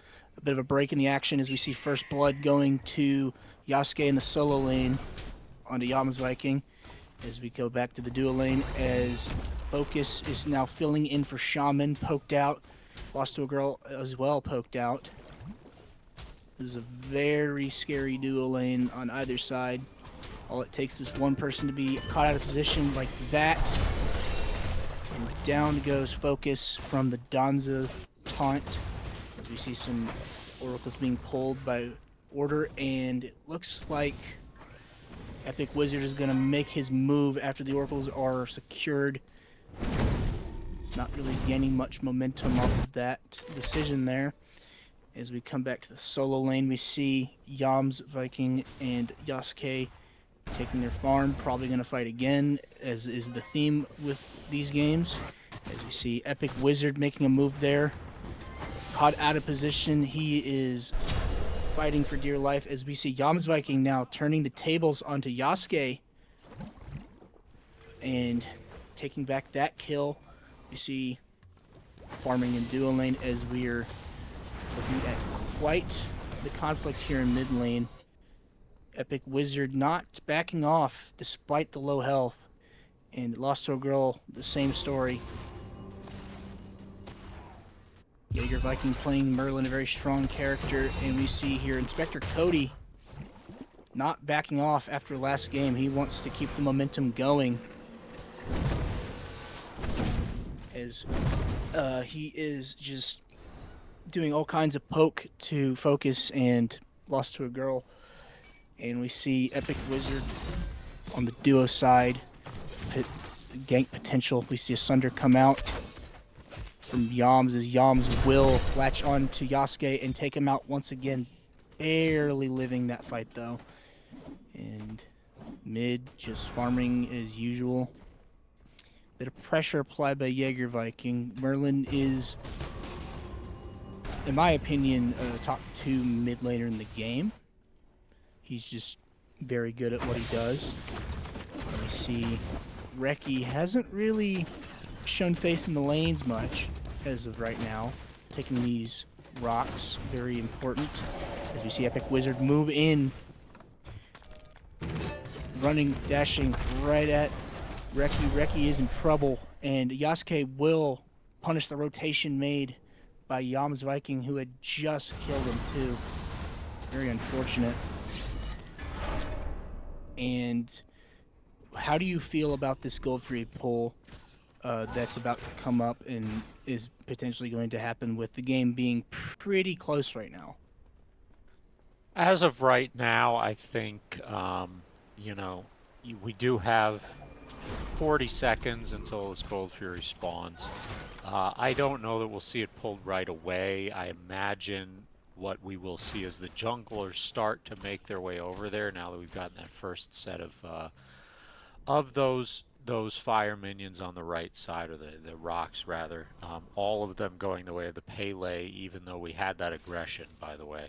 bit of a break in the action as we see first blood going to Yasuke in the solo lane onto Yama's Viking. As we go back to the duo lane, as Focus is now filling in for Shaman, poked out. Lost to a girl as well, poked out. This is a very scary duo lane on either side. All it takes is one person to be caught out of position like that. And down goes Focus from the Danza taunt. As we see some oracles being pulled by order, and it looks like Epic Wizard is going to make his move after the oracles are secured. Not really gaining much momentum off of that decision there. As we come back to the solo lane, we see Yam's Viking and Yasuke taking their farm, probably going to fight again, as is the theme with these games. As we see Epic Wizard making a move there. Caught out of position, he is fighting for dear life, as we see Yam's Viking now turning the tables onto Yasuke and taking back that kill. You see farming in duo lane as we're looking at quite the conflict here in mid lane. Epic Wizard not backing off despite the low health. And Lost to a Girl, the same story. Jaeger Viking playing Merlin, a very strong character. And we see here Inspector Cody not backing off after last game. He wants to keep the momentum going. As he is just doing all kinds of poke to Focus and Lost to a Girl. And we see Epic Wizard on the duo side. Gank potential. We see a Sunder come out from Yams as Yams will latch on to Yasuke and take him out once again. Barely living that fight though. And mid just farming as usual. Bit of pressure applied by Jaeger Viking. Merlin is, in my opinion, top 2 mid laner in the game. He's just very good at what he does. We see Reki hasn't really shown face in the lanes much as of right now. Taking these rocks, very important. As we see Epic Wizard move in. Running, dashing right at Reki. Reki is in trouble, and Yasuke will punish the rotation made by Yam's Viking, who had just killed him too. Very unfortunate. And how do you feel about this Gold Free pull that's about to come up and is potentially going to happen with the game being pretty close right now? As of right now, I think, we do have 40 seconds until this Gold Fury spawns. I don't know that we'll see it pulled right away. I imagine what we will see is the junglers start to make their way over there now that we've gotten that first set of those fire minions on the right side, or the rocks rather. All of them going the way of the Pele, even though we had that aggression, by the way.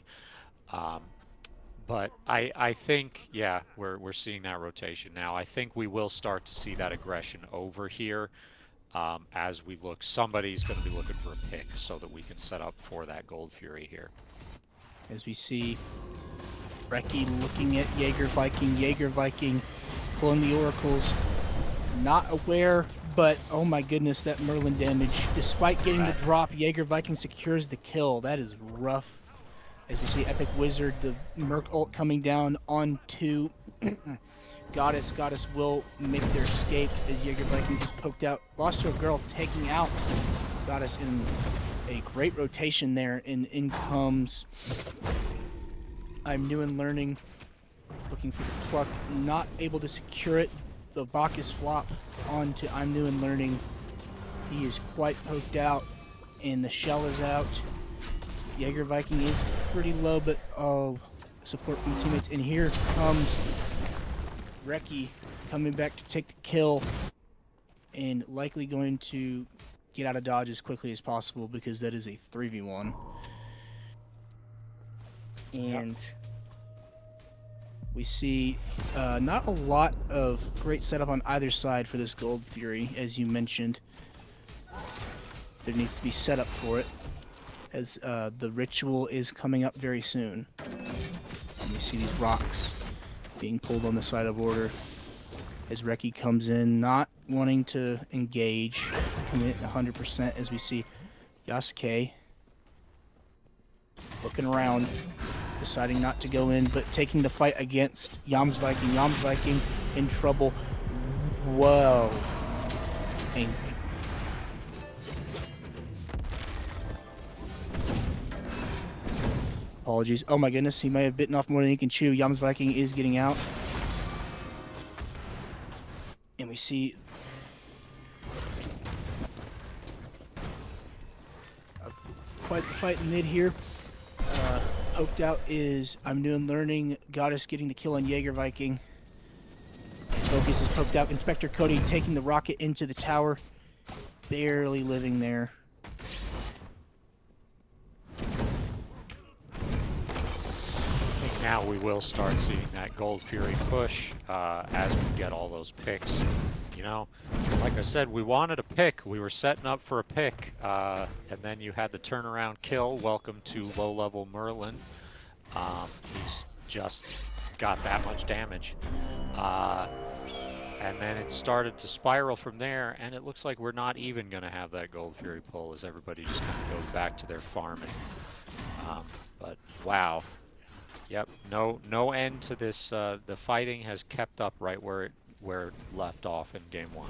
But I think, yeah, we're seeing that rotation now. I think we will start to see that aggression over here as we look. Somebody's going to be looking for a pick so that we can set up for that Gold Fury here. As we see Reki looking at Jaeger Viking pulling the oracles. Not aware, but oh my goodness, that Merlin damage. Despite getting the drop, Jaeger Viking secures the kill. That is rough. As you see Epic Wizard, the Merc ult coming down onto Goddess. Goddess will make their escape as Jaeger Viking is poked out. Lost to a Girl taking out Goddess in a great rotation there. And in comes I'm New and Learning, looking for the pluck, not able to secure it. The Bacchus flop onto I'm New and Learning. He is quite poked out, and the shell is out. Jaeger Viking is pretty low, but support from teammates. And here comes Reki coming back to take the kill, and likely going to get out of dodge as quickly as possible because that is a 3v1. And We see not a lot of great setup on either side for this Gold Fury, as you mentioned. There needs to be setup for it, as the ritual is coming up very soon. And we see these rocks being pulled on the side of order as Reki comes in, not wanting to engage, commit 100%, as we see Yasuke looking around, deciding not to go in, but taking the fight against Yams Viking. Yams Viking in trouble. Whoa. And apologies. Oh my goodness, he may have bitten off more than he can chew. Yams Viking is getting out. And we see quite the fight in mid here. Poked out is I'm Doing Learning. Goddess getting the kill on Jaeger Viking. Focus is poked out. Inspector Cody taking the rocket into the tower. Barely living there. I think now we will start seeing that Gold Fury push as we get all those picks. You know, like I said, we wanted a pick. We were setting up for a pick, and then you had the turnaround kill. Welcome to low-level Merlin. He's just got that much damage. And then it started to spiral from there, and it looks like we're not even going to have that Gold Fury pull as everybody just kind of goes back to their farming. But wow. Yep, no end to this. The fighting has kept up right where it left off in game 1.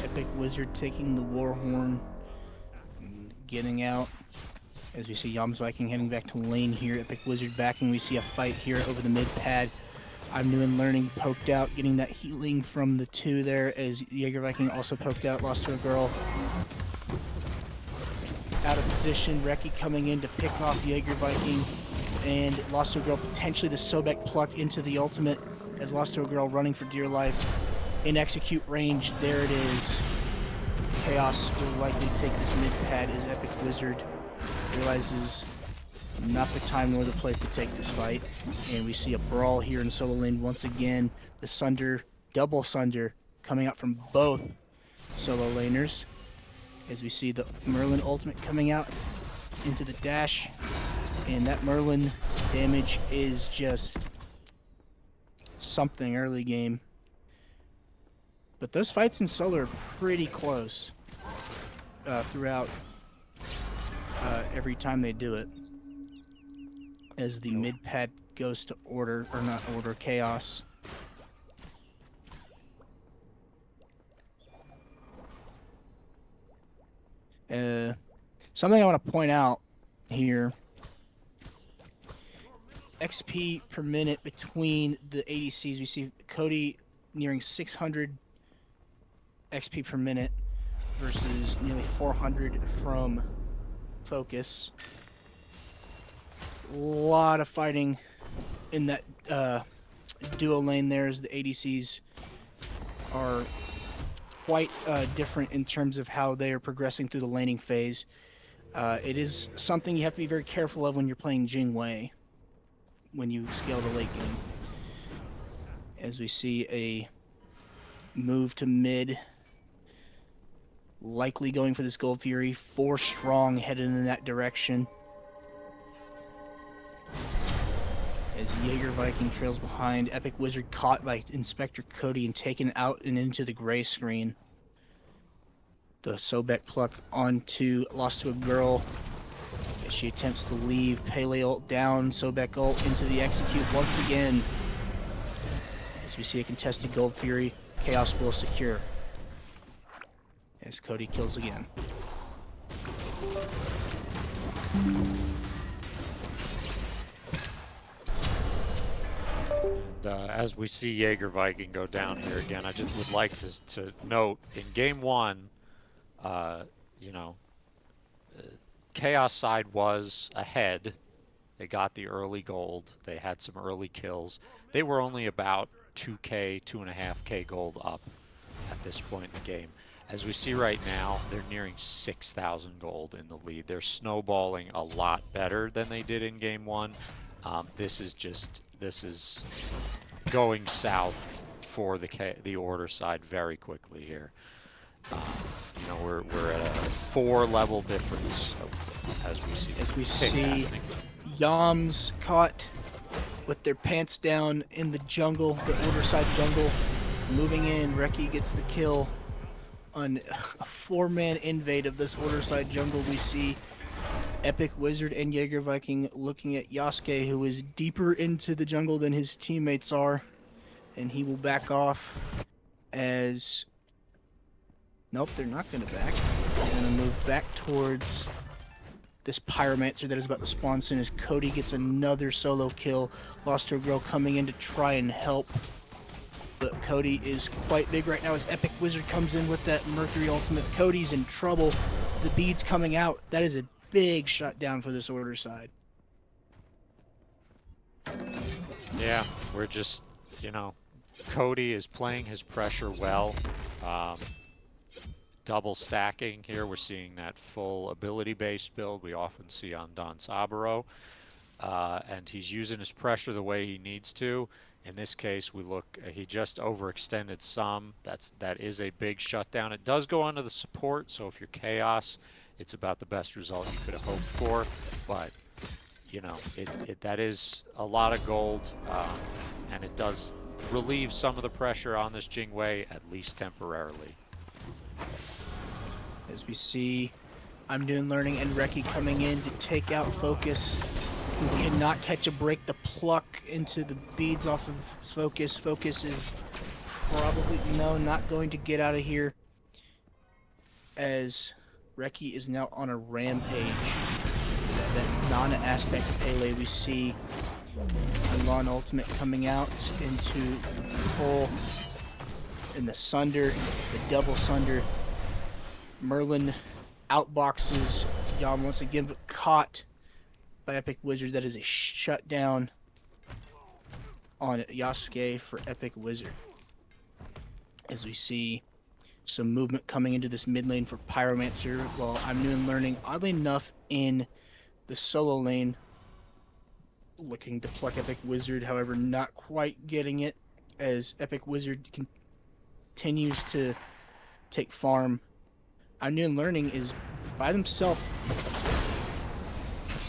Epic Wizard taking the Warhorn, getting out. As we see Yams Viking heading back to lane here. Epic Wizard backing. We see a fight here over the mid pad. I'm Doing Learning poked out, getting that healing from the 2 there, as Jaeger Viking also poked out, lost to a girl. Out of position, Reki coming in to pick off Jaeger Viking, and lost to a girl, potentially the Sobek pluck into the ultimate, as lost to a girl running for dear life. In execute range, there it is. Chaos will likely take this mid pad as Epic Wizard realizes not the time nor the place to take this fight. And we see a brawl here in solo lane once again. The Sunder, double Sunder, coming out from both solo laners. As we see the Merlin ultimate coming out into the dash. And that Merlin damage is just something early game. But those fights in solo are pretty close throughout every time they do it. As the mid pad goes to order, or not order, chaos. Something I want to point out here. XP per minute between the ADCs. We see Cody nearing 600 XP per minute versus nearly 400 from Focus. A lot of fighting in that duo lane there, as the ADCs are quite different in terms of how they are progressing through the laning phase. It is something you have to be very careful of when you're playing Jingwei, when you scale the late game. As we see a move to mid, likely going for this Gold Fury. 4 strong headed in that direction. As Jaeger Viking trails behind, Epic Wizard caught by Inspector Cody and taken out and into the gray screen. The Sobek pluck onto lost to a girl. As she attempts to leave, Pele ult down, Sobek ult into the execute once again. As we see a contested Gold Fury, Chaos will secure. As Cody kills again. And as we see Jaeger Viking go down here again, I just would like to note in game 1, you know, Chaos side was ahead. They got the early gold. They had some early kills. They were only about 2K, 2.5K gold up at this point in the game. As we see right now, they're nearing 6,000 gold in the lead. They're snowballing a lot better than they did in game 1. This this is going south for the Order side very quickly here. You know, we're at a 4-level difference as we see As we the pick see happening. Yams caught with their pants down in the jungle, the Order side jungle, moving in. Reki gets the kill on a 4-man invade of this Order side jungle. We see Epic Wizard and Jaeger Viking looking at Yasuke, who is deeper into the jungle than his teammates are, and he will back off as... Nope, they're not going to back. They're going to move back towards this Pyromancer that is about to spawn soon as Cody gets another solo kill. Lost Her Girl coming in to try and help. But Cody is quite big right now as Epic Wizard comes in with that Mercury Ultimate. Cody's in trouble. The beads coming out. That is a big shutdown for this Order side. Yeah, we're just, you know, Cody is playing his pressure well. Double stacking here. We're seeing that full ability-based build we often see on Don Saburo. And he's using his pressure the way he needs to. In this case, he just overextended some. That is a big shutdown. It does go onto the support, so if you're Chaos, it's about the best result you could have hoped for. But, you know, that is a lot of gold, and it does relieve some of the pressure on this Jingwei, at least temporarily. As we see, I'm Doing Learning and Reki coming in to take out Focus, who cannot catch a break. The pluck into the beads off of Focus. Focus is probably, no, not going to get out of here, as Reki is now on a rampage. That Nana aspect of Pele, we see Lawn Ultimate coming out into the hole in the Sunder, the double Sunder. Merlin outboxes Yam once again, but caught by Epic Wizard. That is a shutdown on Yasuke for Epic Wizard. As we see some movement coming into this mid lane for Pyromancer, while I'm New and Learning, oddly enough, in the solo lane, looking to pluck Epic Wizard, however, not quite getting it, as Epic Wizard continues to take farm. I'm New and Learning is by themselves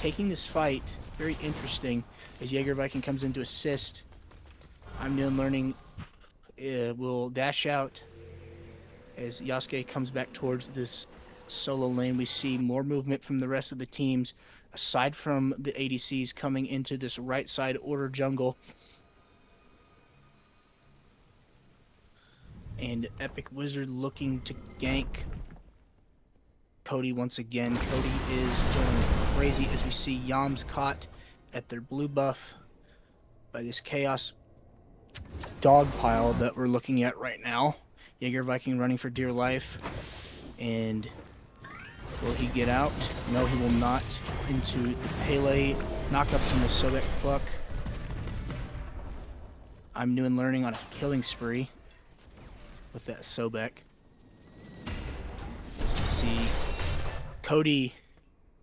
taking this fight. Very interesting as Jaeger Viking comes in to assist. I'm New and Learning will dash out as Yasuke comes back towards this solo lane. We see more movement from the rest of the teams, aside from the ADCs coming into this right side Order jungle. And Epic Wizard looking to gank Cody once again. Cody is going crazy as we see Yams caught at their blue buff by this Chaos dog pile that we're looking at right now. Jaeger Viking running for dear life. And will he get out? No, he will not. Into the Pele. Knock up from the Sobek pluck. I'm New and Learning on a killing spree with that Sobek. As we see Cody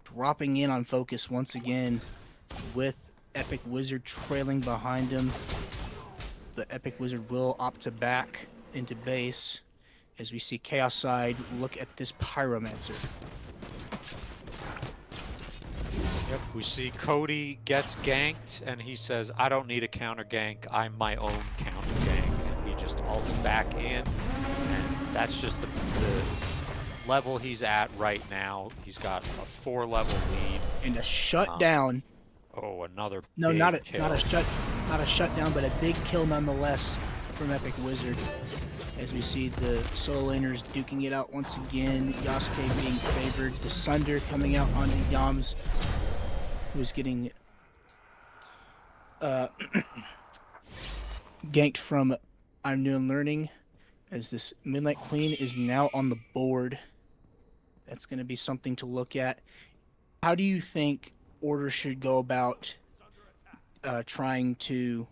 dropping in on Focus once again with Epic Wizard trailing behind him. But Epic Wizard will opt to back into base as we see Chaos side look at this Pyromancer. Yep, we see Cody gets ganked and he says, I don't need a counter gank, I'm my own counter gank. And he just ults back in, and that's just the level he's at right now. He's got a 4-level lead. And a shutdown. Oh, another No, big not a kill. not a shutdown, but a big kill nonetheless from Epic Wizard. As we see the solo laners duking it out once again. Yasuke being favored. The Sunder coming out onto Yams, who's getting ganked from I'm New and Learning, as this Midnight Queen is now on the board. That's going to be something to look at. How do you think Order should go about trying to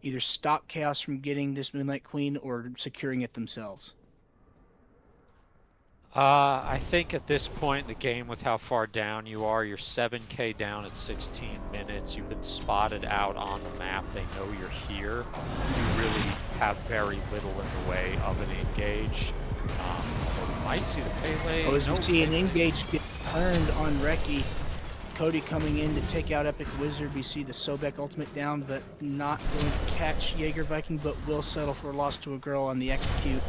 either stop Chaos from getting this Moonlight Queen or securing it themselves? I think at this point in the game, with how far down you are, you're 7K down at 16 minutes. You've been spotted out on the map. They know you're here. You really have very little in the way of an engage. Although we might see the Pele. Oh, as we No, see an Pele. engage get turned on Reki. Cody coming in to take out Epic Wizard. We see the Sobek ultimate down, but not going to catch Jaeger Viking, but will settle for a loss to a girl on the execute.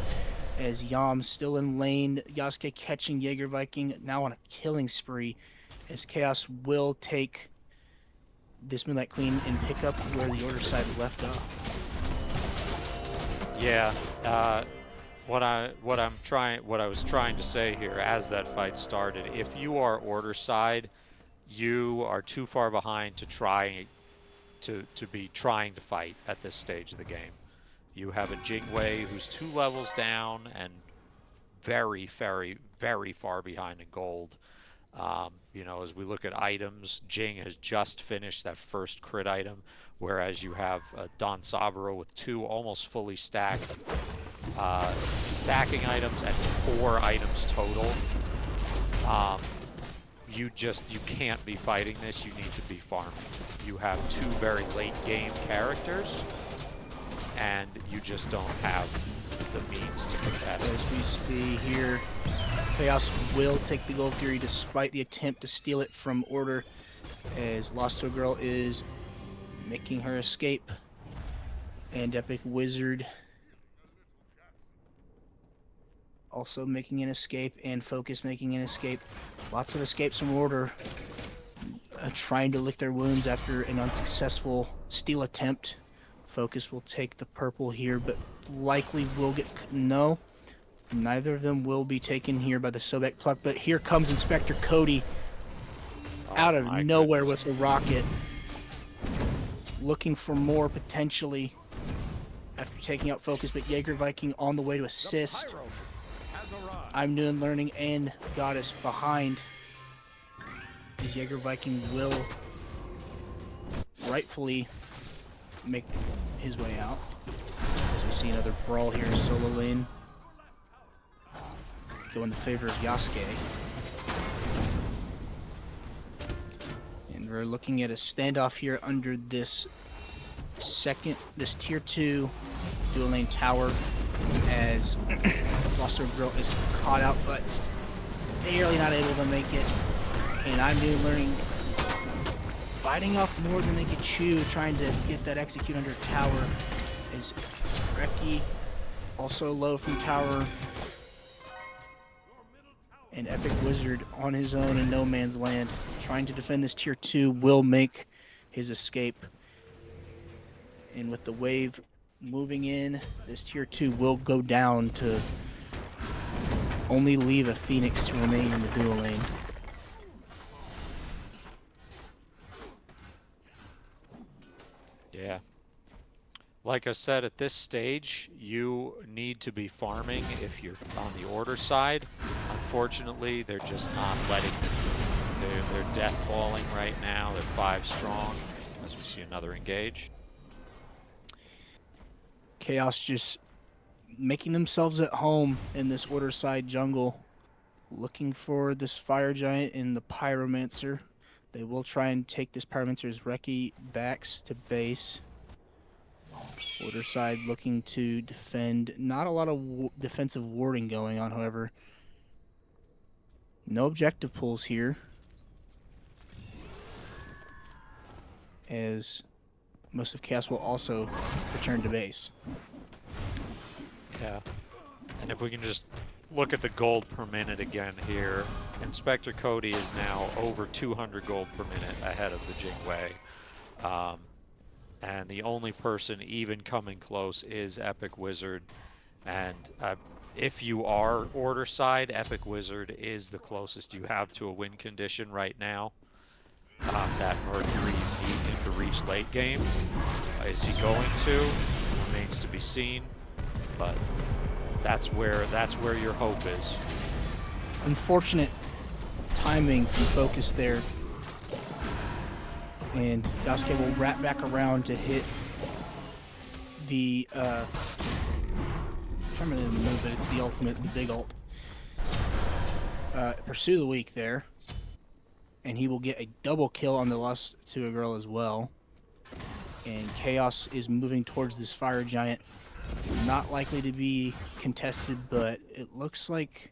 As Yam still in lane, Yasuke catching Jaeger Viking, now on a killing spree. As Chaos will take this Moonlight Queen and pick up where the Order side left off. Yeah. What I was trying to say here as that fight started, if you are Order side, you are too far behind to try to be trying to fight at this stage of the game. You have a Jingwei who's 2 levels down and very, very, very far behind in gold. You know, as we look at items, Jing has just finished that first crit item, whereas you have Don Saburo with 2 almost fully stacked stacking items and 4 items total. You can't be fighting this. You need to be farming. You have 2 very late game characters, and you just don't have the means to contest. As we see here, Chaos will take the Gold Fury despite the attempt to steal it from Order, as Lost to a Girl is making her escape, and Epic Wizard also making an escape, and Focus making an escape. Lots of escapes from Order, trying to lick their wounds after an unsuccessful steal attempt. Focus will take the purple here, but likely will get... No, neither of them will be taken here by the Sobek pluck, but here comes Inspector Cody out of nowhere with a rocket. Looking for more, potentially, after taking out Focus, but Jaeger Viking on the way to assist. I'm New and Learning and Goddess behind. As Jaeger Viking will rightfully make his way out. As we see another brawl here in solo lane. Go in the favor of Yasuke. And we're looking at a standoff here under this tier 2 dual lane tower, as Lost to a Girl is caught out, but barely not able to make it. And I'm New Learning biting off more than they could chew, trying to get that execute under tower. Is Reki also low from tower, and Epic Wizard on his own in no man's land, trying to defend this tier 2, will make his escape. And with the wave moving in, this tier 2 will go down to only leave a Phoenix to remain in the dual lane. Yeah. Like I said, at this stage, you need to be farming if you're on the Order side. Unfortunately, they're just not letting you. They're death falling right now. They're 5 strong, as we see another engage. Chaos just making themselves at home in this Order side jungle, looking for this Fire Giant and the Pyromancer. They will try and take this Pyromancer's Reki backs to base. Order side looking to defend. Not a lot of defensive warding going on, however. No objective pulls here, as most of Chaos will also return to base. Yeah. And if we can just look at the gold per minute again here, Inspector Cody is now over 200 gold per minute ahead of the Jingwei. And the only person even coming close is Epic Wizard. And if you are Order side, Epic Wizard is the closest you have to a win condition right now. That Mercury you need him to reach late game. Is he going to? Remains to be seen. But that's where your hope is. Unfortunate timing from Focus there. And Yasuke will wrap back around to hit the I'm trying to remember the move, but it's the ultimate, the big ult. Pursue the Weak there. And he will get a double kill on the Lost to a Girl as well. And Chaos is moving towards this Fire Giant. Not likely to be contested, but it looks like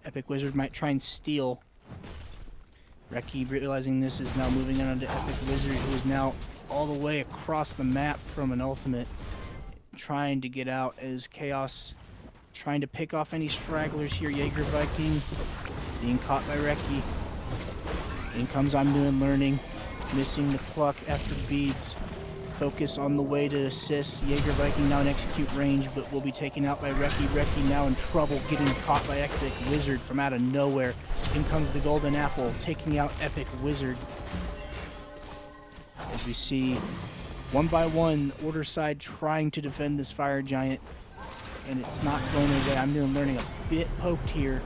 Epic Wizard might try and steal. Reki, realizing this, is now moving on to Epic Wizard, who is now all the way across the map from an ultimate, trying to get out as Chaos trying to pick off any stragglers here. Jaeger Viking being caught by Reki. In comes I'm Doing Learning, missing the pluck after beads. Focus on the way to assist. Jaeger Viking now in execute range, but will be taken out by Reki. Reki now in trouble, getting caught by Epic Wizard from out of nowhere. In comes the Golden Apple, taking out Epic Wizard. As we see, one by one, Order side trying to defend this Fire Giant, and it's not going away. I'm Doing Learning a bit poked here.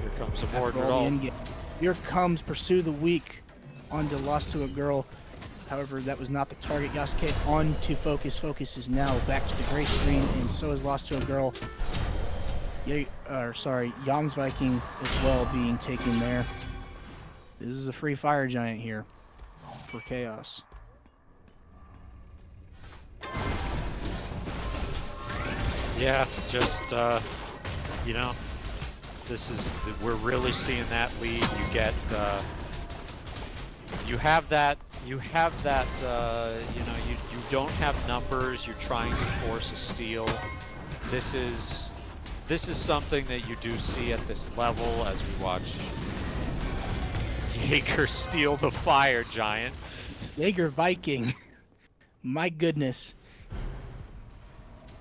Here comes a board After all the roll. endgame. Here comes Pursue the Weak onto Lost to a Girl. However, that was not the target. Yasuke on to Focus. Focus is now back to the gray screen, and so is Lost to a Girl. Yam's Viking as well being taken there. This is a free Fire Giant here for Chaos. Yeah, just you know, we're really seeing that lead. You get you have that you don't have numbers. You're trying to force a steal. This is something that you do see at this level as we watch Jaeger steal the Fire Giant. Jaeger Viking. My goodness.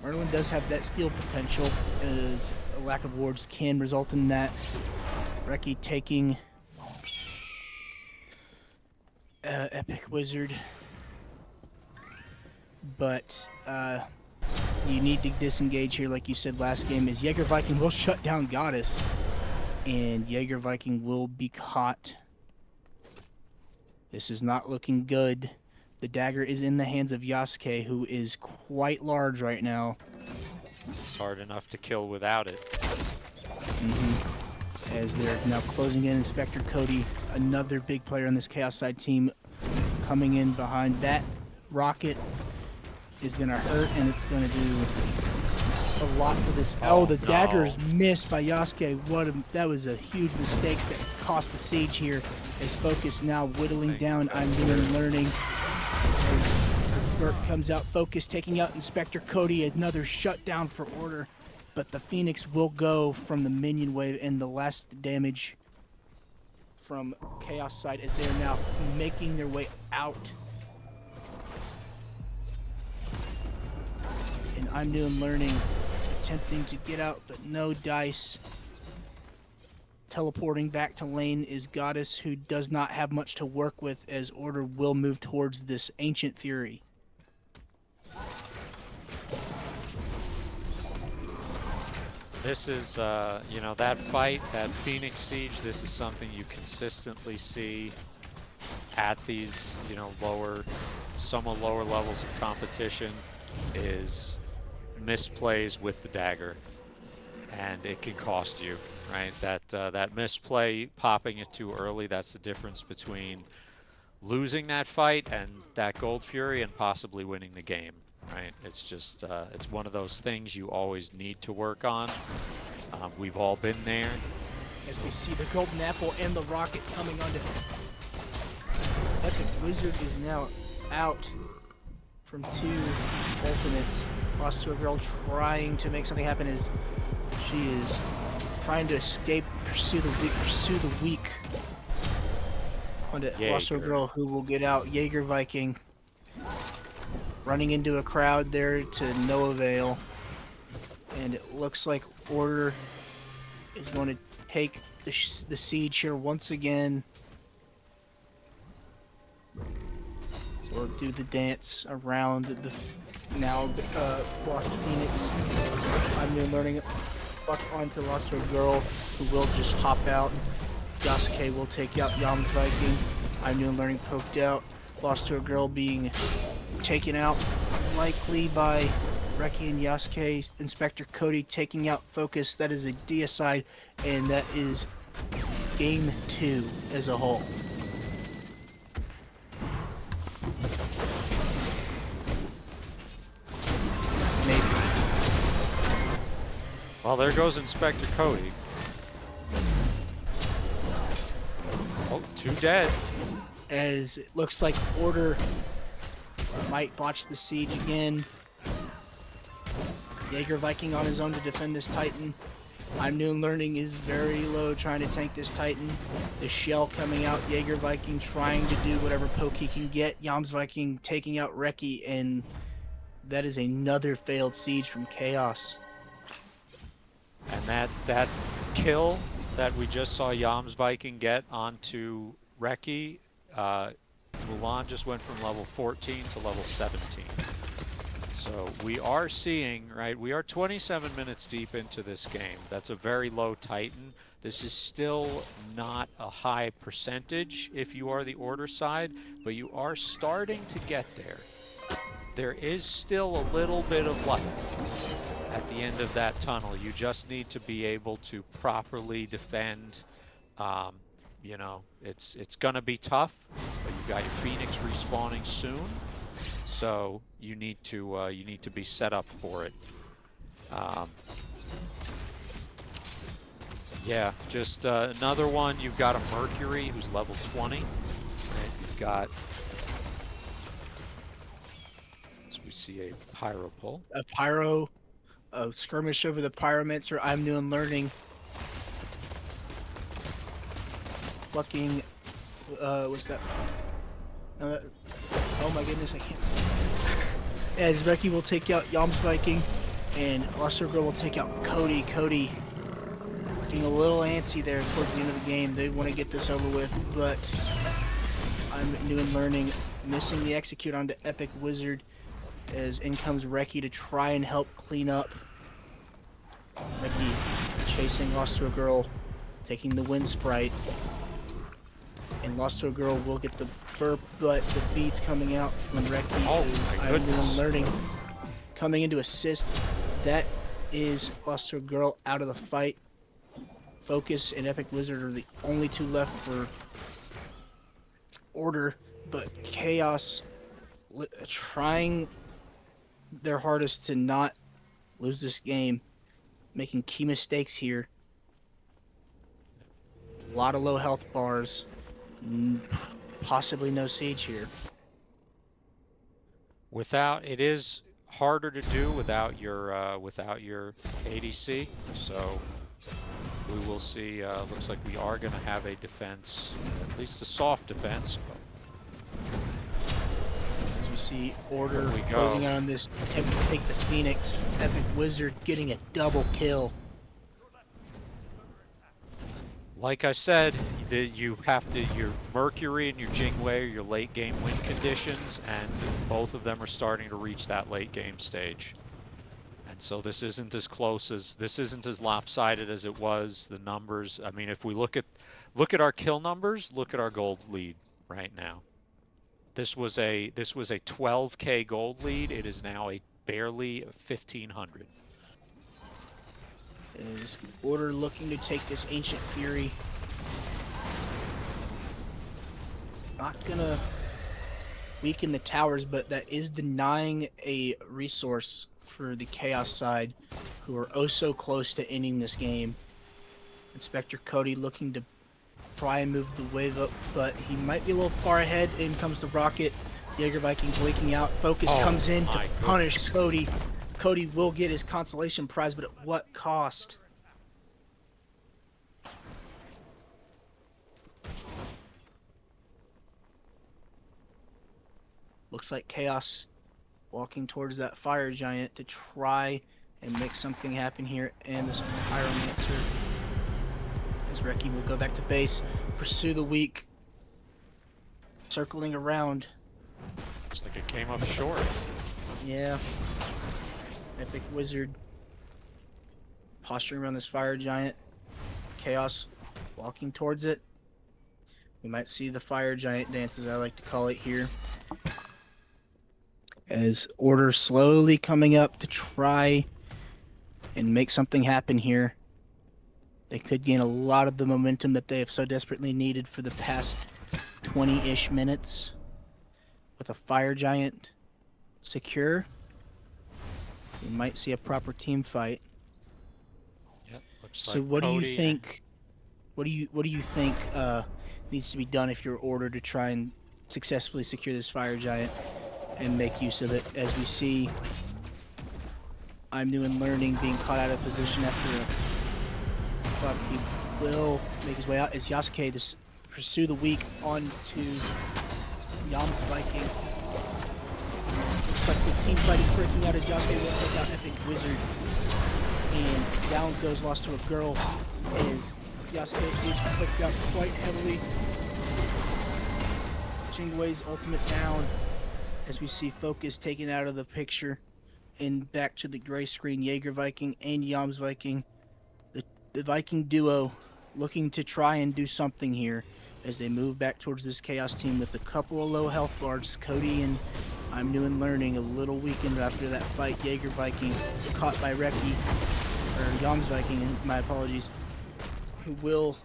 Merlin does have that steal potential, as a lack of wards can result in that. Reki taking Epic Wizard. But you need to disengage here, like you said last game, is Jaeger Viking will shut down Goddess. And Jaeger Viking will be caught. This is not looking good. The dagger is in the hands of Yasuke, who is quite large right now. It's hard enough to kill without it. As they're now closing in Inspector Cody, another big player on this Chaos side team, coming in behind. That rocket is going to hurt, and it's going to do a lot for this. Oh, the dagger is missed by Yasuke. That was a huge mistake that cost the Siege here. As Focus now whittling down I'm Doing Learning. As Burt comes out, Focus taking out Inspector Cody, another shutdown for Order. But the Phoenix will go from the minion wave, and the last damage from Chaos side as they are now making their way out. And I'm Doing Learning attempting to get out, but no dice. Teleporting back to lane is Goddess, who does not have much to work with, as Order will move towards this Ancient Fury. This is, that fight, that Phoenix Siege, this is something you consistently see at these, somewhat lower levels of competition, is misplays with the dagger. And it can cost you, right? That misplay, popping it too early, that's the difference between losing that fight and that Gold Fury and possibly winning the game. Right, it's just it's one of those things you always need to work on. We've all been there. As we see the Golden Apple and the rocket coming onto Epic Wizard is now out from two ultimates. Lost to a Girl trying to make something happen as she is trying to escape, pursue the weak onto Lost to a Girl, who will get out. Jaeger Viking running into a crowd there to no avail, and it looks like Order is going to take the siege here once again, or do the dance around the now Lost Phoenix. I'm Doing Learning buck onto Lost to a Girl, who will just hop out. Yasuke will take out Yam's Viking. I'm Doing Learning poked out. Lost to a Girl being taken out likely by Reki and Yasuke, Inspector Cody taking out Focus. That is a deicide, and that is game 2 as a whole. Maybe. Well, there goes Inspector Cody. Oh, 2 dead. As it looks like Order might botch the siege again. Jaeger Viking on his own to defend this Titan. I'm New and Learning is very low trying to tank this Titan. The shell coming out, Jaeger Viking trying to do whatever poke he can get. Yams Viking taking out Reki, and that is another failed siege from Chaos. And that kill that we just saw Yams Viking get onto Reki, Mulan just went from level 14 to level 17. So we are seeing, right, we are 27 minutes deep into this game. That's a very low Titan. This is still not a high percentage if you are the Order side, but you are starting to get there. There is still a little bit of light at the end of that tunnel. You just need to be able to properly defend. You know, it's gonna be tough, but you got your Phoenix respawning soon. So you need to be set up for it. Yeah, just another one. You've got a Mercury who's level 20. Right? You've got, so we see a Pyro pull. A Pyro, a skirmish over the Pyromancer. I'm New and Learning. Fucking, what's that? Oh my goodness, I can't see. As Reki will take out Yams Viking, and Luster Girl will take out Cody. Cody being a little antsy there towards the end of the game. They want to get this over with, but I'm New and Learning, missing the execute onto Epic Wizard, as in comes Reki to try and help clean up. Reki chasing Luster Girl, taking the Wind Sprite. And Lost to a Girl will get the burp, but the beats coming out from Reki Oh is my I'm goodness. Learning coming into assist. That is Lost to a Girl out of the fight. Focus and Epic Wizard are the only two left for Order, but Chaos trying their hardest to not lose this game, making key mistakes here. A lot of low health bars. Possibly no siege here. It is harder to do without your ADC. So we will see. Looks like we are going to have a defense, at least a soft defense. As we see Order we closing go. out on this attempt to take the Phoenix. Epic Wizard getting a double kill. Like I said, you have to, your Mercury and your Jingwei are your late game win conditions, and both of them are starting to reach that late game stage. And so this isn't as lopsided as it was. The numbers, I mean, if we look at our kill numbers, look at our gold lead right now. This was a 12K gold lead. It is now a barely 1,500. Is Order looking to take this Ancient Fury? Not gonna weaken the towers, but that is denying a resource for the Chaos side, who are oh so close to ending this game. Inspector Cody looking to try and move the wave up, but he might be a little far ahead. In comes the rocket. Jaeger Vikings leaking out. Focus comes in to punish Cody. Cody will get his consolation prize, but at what cost? Looks like Chaos walking towards that fire giant to try and make something happen here, and this Pyromancer, as Reki will go back to base, pursue the weak, circling around. Looks like it came up short. Yeah. Epic Wizard posturing around this fire giant. Chaos walking towards it. We might see the fire giant dance, as I like to call it here. As order slowly coming up to try and make something happen here. They could gain a lot of the momentum that they have so desperately needed for the past 20-ish minutes. With a fire giant secure, we might see a proper team fight. Yep, looks So like what do you Cody and think needs to be done if you're ordered to try and successfully secure this fire giant and make use of it? As we see, I'm new and learning being caught out of position after a fuck. He will make his way out as Yasuke to pursue the weak onto Yam's Viking. Looks like the team fight is breaking out as Yasuke will take out Epic Wizard. And down goes Lost to a Girl as Yasuke is clicked out quite heavily. Jingwei's ultimate down as we see Focus taken out of the picture and back to the gray screen. Jaeger Viking and Yams Viking. The Viking duo looking to try and do something here as they move back towards this Chaos team with a couple of low health bars. Cody and I'm new and learning a little weakened after that fight. Jaeger Viking caught by Reki, or Yams Viking, my apologies, who will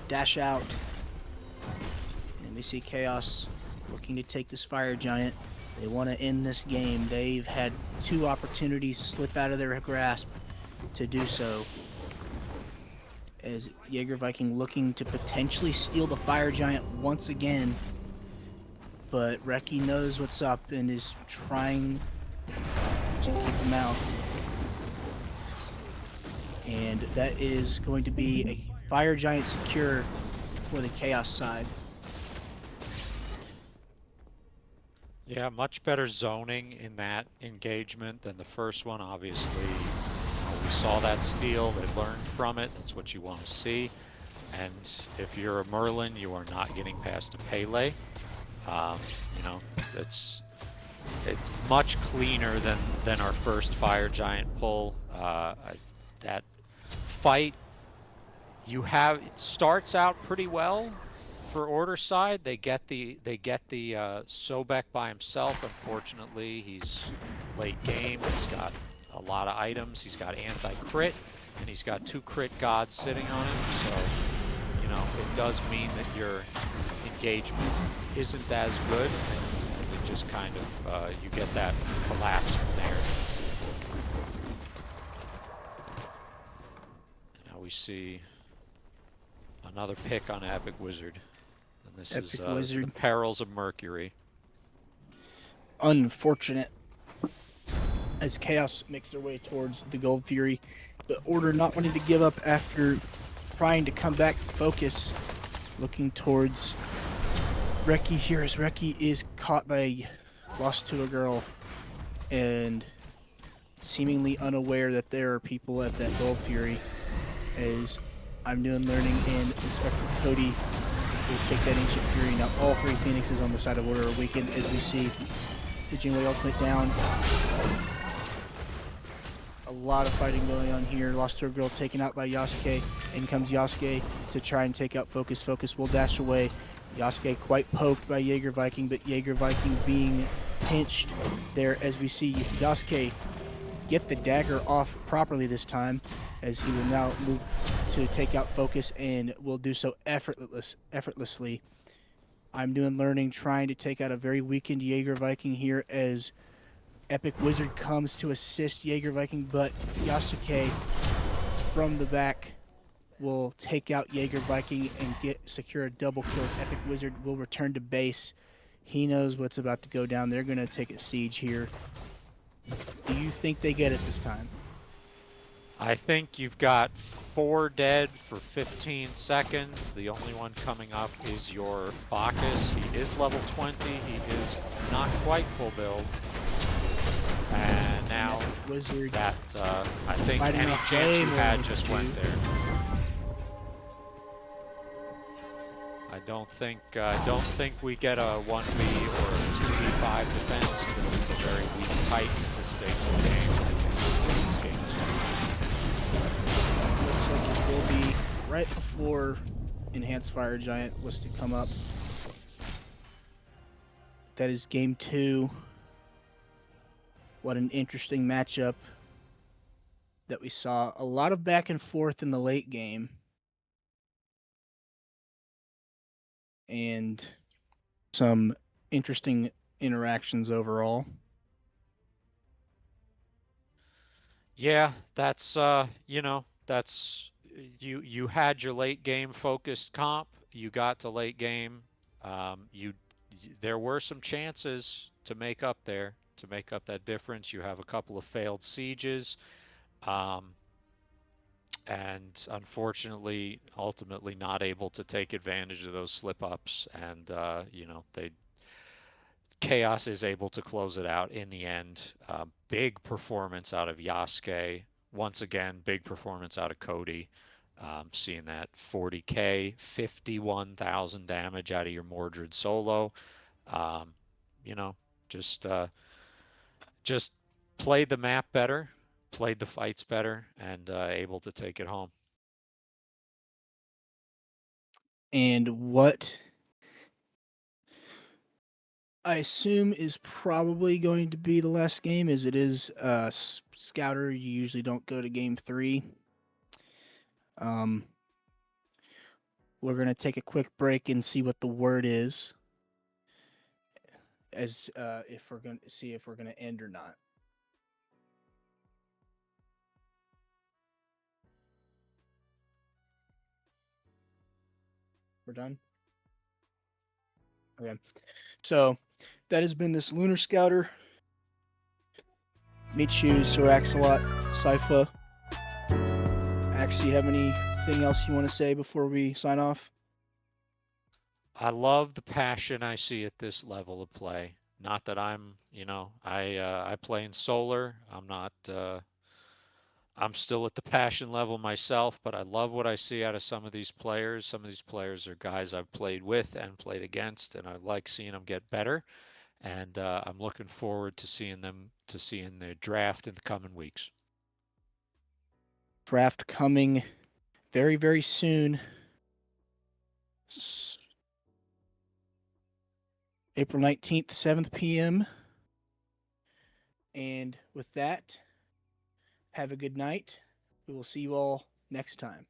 dash out. And we see Chaos looking to take this fire giant. They want to end this game. They've had 2 opportunities slip out of their grasp to do so. As Jaeger Viking looking to potentially steal the fire giant once again. But Reki knows what's up and is trying to keep him out. And that is going to be a fire giant secure for the Chaos side. yeah, much better zoning in that engagement than the first one. Obviously, we saw that steal. They learned from it. That's what you want to see. And if you're a Merlin, you are not getting past a Pele. You know, it's much cleaner than our first fire giant pull. That fight, it starts out pretty well for Order side. They get the Sobek by himself. Unfortunately, he's late game. He's got a lot of items. He's got anti-crit, and he's got 2 crit gods sitting on him. So, you know, it does mean that your engagement isn't as good, and it just kind of you get that collapse from there. Now we see another pick on Epic Wizard, and this is the perils of Mercury. Unfortunate as Chaos makes their way towards the Gold Fury, but Order not wanting to give up after trying to come back. Focus looking towards Reki here as Reki is caught by Lost to a Girl and seemingly unaware that there are people at that Gold Fury. As I'm new and learning, and Inspector Cody will take that Ancient Fury. Now all 3 Phoenixes on the side of Order are weakened as we see the Jingwei ultimate down. A lot of fighting going on here. Lost to a Girl taken out by Yasuke. In comes Yasuke to try and take out Focus. Focus will dash away. Yasuke quite poked by Jaeger Viking, but Jaeger Viking being pinched there as we see Yasuke get the dagger off properly this time, as he will now move to take out Focus and will do so effortlessly. I'm doing learning, trying to take out a very weakened Jaeger Viking here as Epic Wizard comes to assist Jaeger Viking, but Yasuke from the back will take out Jaeger Viking and secure a double kill. Epic Wizard will return to base. He knows what's about to go down. They're going to take a siege here. Do you think they get it this time? I think you've got 4 dead for 15 seconds. The only one coming up is your Bacchus. He is level 20. He is not quite full build. And now Wizard that I think any chance you had just went there. I don't think we get a 1v or a 2v5 defense. This is a very weak, tight, this stage of the game. I think this game is looks like it will be right before Enhanced Fire Giant was to come up. That is game 2. What an interesting matchup that we saw. A lot of back and forth in the late game. And some interesting interactions overall. Yeah, that's that's you had your late game focused comp. You got to late game. There were some chances to make up there, to make up that difference. You have a couple of failed sieges, um, and unfortunately, ultimately not able to take advantage of those slip ups. And they Chaos is able to close it out in the end. Big performance out of Yasuke. Once again, big performance out of Cody. Seeing that 40k, 51,000 damage out of your Mordred solo. Um, you know, just just played the map better, played the fights better, and able to take it home. And what I assume is probably going to be the last game, as it is Scouter. You usually don't go to game 3. Um, we're going to take a quick break and see what the word is, as if we're going to see if we're going to end or not. We're done? Okay. So that has been this Lunar Scouter. Michu, Sir Axolot, Sypha. Ax, do you have anything else you want to say before we sign off? I love the passion I see at this level of play. Not that I play in solar. I'm still at the passion level myself, but I love what I see out of some of these players. Some of these players are guys I've played with and played against, and I like seeing them get better. And I'm looking forward to seeing the draft in the coming weeks. Draft coming very, very soon. April 19th, 7th p.m. And with that, have a good night. We will see you all next time.